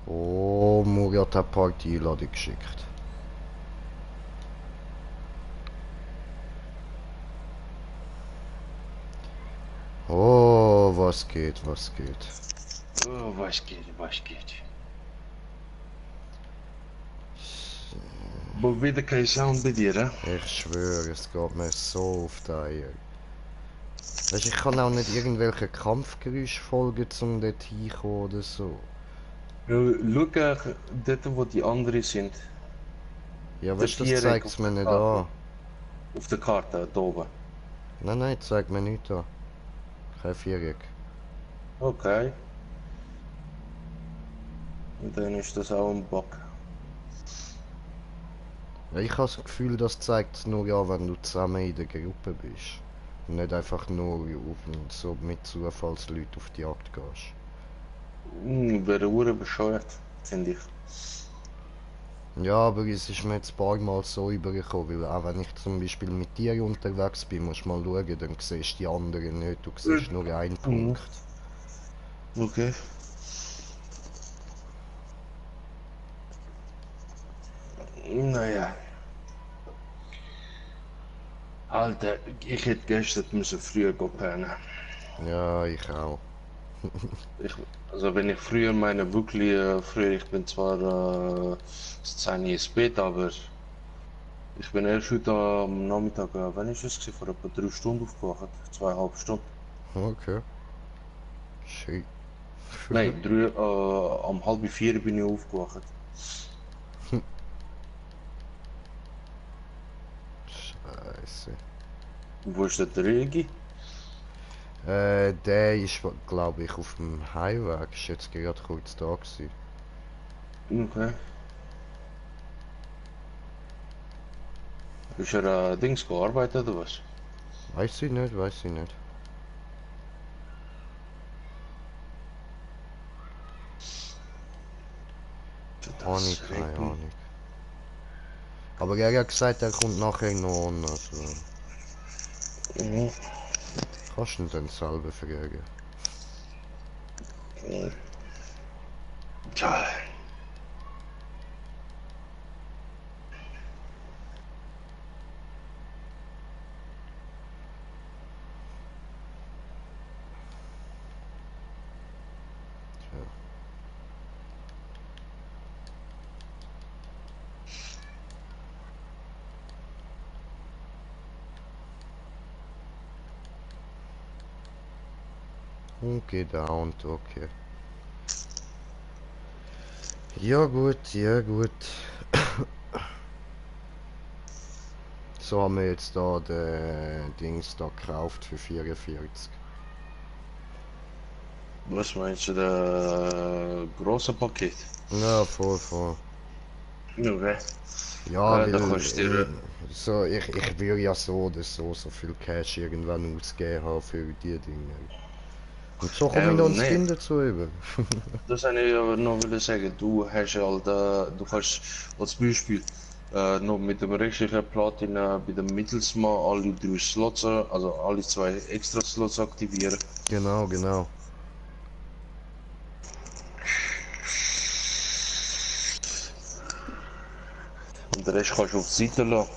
Oh, Murat hat Party-Einladung geschickt. Oh, was geht, was geht. Oh, was geht. Maar weer kein Sound bei dir, hè? Ich schwöre, es geht mir so auf die Eier. Weißt, ich kann auch nicht irgendwelche Kampfgeräusche folgen, um dort hinkommen oder so. Schau dort, wo die anderen sind. Ja, Der weißt du, das Viereck zeigt es auf mir der nicht Karte. an. Auf der Karte, da oben. Nein, zeigt mir nichts an. Kein Viereck. Okay. Und dann ist das auch ein Bug. Ja, ich habe das Gefühl, das zeigt es nur an, wenn du zusammen in der Gruppe bist. Und nicht einfach nur so mit Zufallsleuten auf die Jagd gehst. Wäre hure bescheuert, finde ich. Ja, aber es ist mir jetzt ein paar Mal so übergekommen, weil auch wenn ich zum Beispiel mit dir unterwegs bin, musst du mal schauen, dann siehst du die anderen nicht, du siehst nur einen Punkt. Okay. Naja. Alter, ich hätte gestern müssen früher gehen pennen. Ja, ich auch. Ich, also wenn ich früher meine wirklich, früher, ich bin zwar 10 Uhr spät, aber ich bin erst heute am Nachmittag, wann ist es gewesen? Vor etwa 3 Stunden aufgewacht, 2,5 Stunden. Okay. Shit. Nein, am halb 4 bin ich aufgewacht. Scheiße. Wo ist der Regi? Der ist, glaube ich, auf dem Heimweg. Ist jetzt gerade kurz da gewesen. Okay. Ist er Dings gearbeitet oder was? Weiß ich nicht, weiß ich nicht. Ahnung, Das keine regt mich. Ahnung. Aber er hat gesagt, er kommt nachher noch an. Also, Mhm. kannst du ihn dann selber fragen. Tja. Okay, down, okay. Ja gut, ja gut. So haben wir jetzt da den Dings da gekauft für 44. Was meinst du, der große Paket? Ja, voll, voll. Okay. Ja, Da weil kannst du dir. so, ich will ja so oder so viel Cash irgendwann ausgeben haben für die Dinge. Und so komme ich noch ein Nee, Skin dazu eben. das habe ich aber noch willen sagen. Du hast halt, du kannst als Beispiel noch mit dem restlichen Platin bei dem Mittelsmann alle 3 Slots, also alle 2 extra Slots aktivieren. Genau, genau. Und den Rest kannst du auf die Seite lassen,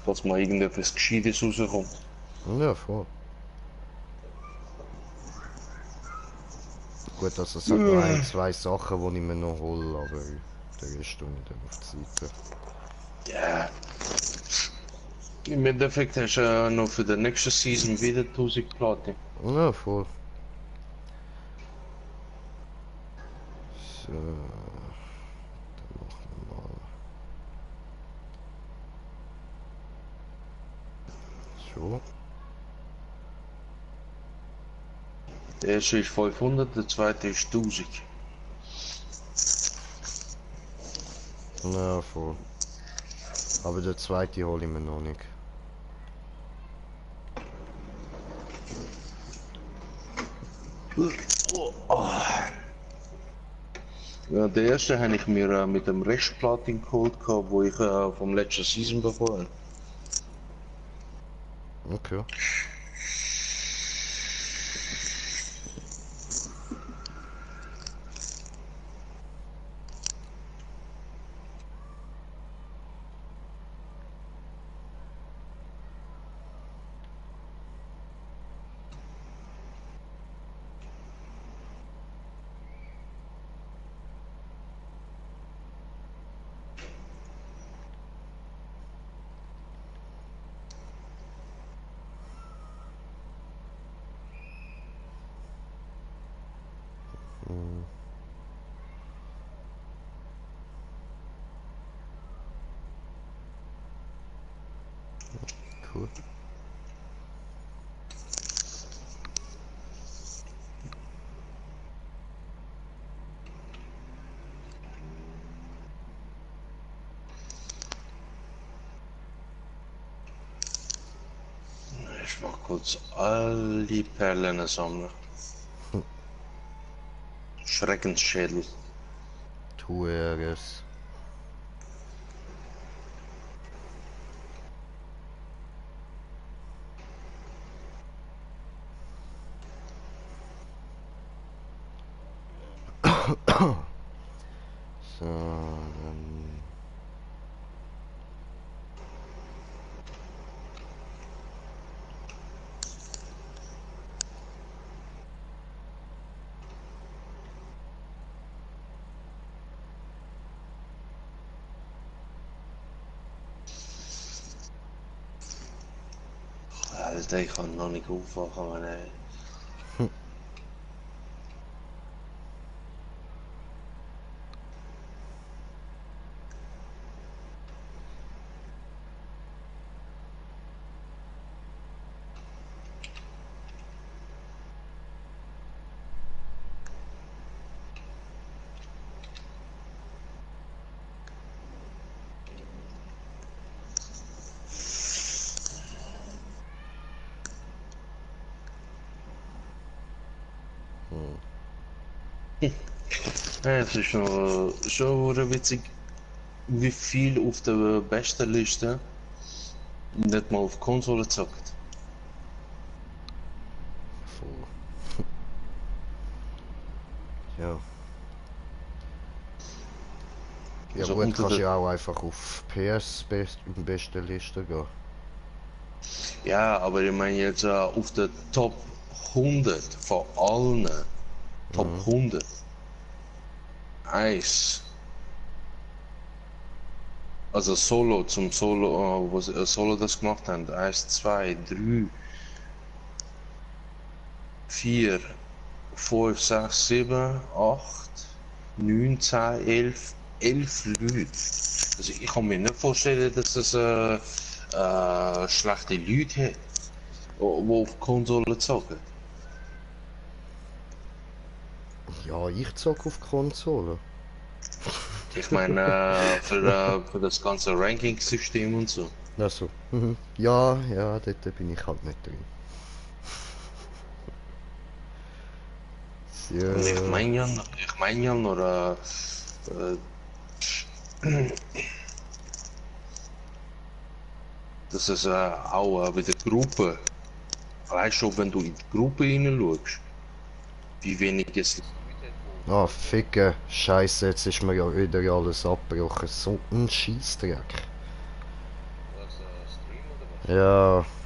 falls mal irgendetwas Gescheites rauskommt. Ja, voll. Gut, also es hat noch ein, zwei Sachen, die ich mir noch hole, aber der Rest tue ich dann auf die Seite. Ja. Im Endeffekt hast du noch für die nächste Season wieder 1000 Platin. Ja, voll. So, dann machen wir mal. So. Der erste ist 500, der zweite ist 1000. Ja, voll. Aber der zweite hole ich mir noch nicht. Ja, der erste habe ich mir mit dem Restplatin geholt, wo ich vom letzten Season bekommen. Okay. Hm, cool. Ich mach kurz all die Perlen sammeln. Schreckensschädel. Tue es. So, dann... Alter, ich kann noch nicht aufwachen, Mann, ey. Ja, es ist noch schon witzig, wie viel auf der besten Liste nicht mal auf Konsole zockt. Voll. Ja. Ja Also gut, unter kannst der- ja auch einfach auf beste Liste gehen. Ja, aber ich meine jetzt auf der Top 100 von allen. Top 100. Eins. Also Solo zum Solo, wo sie Solo das gemacht haben. 1, 2, 3, 4, 5, 6, 7, 8, 9, 10, 11, 11 Leute. Also ich kann mir nicht vorstellen, dass es schlechte Leute hat, die auf Konsole zocken. Ja, ich zocke auf Konsole. Ich meine, für das ganze Ranking-System und so. Also, ja, ja, dort bin ich halt nicht drin. Und Ja, ich mein ja nur, dass es auch bei der Gruppe, allein schon wenn du in die Gruppe hineinschaust, wie wenig es ah, ficke, Scheiße, jetzt ist mir ja wieder alles abgebrochen. So ein Scheissdreck. Ja,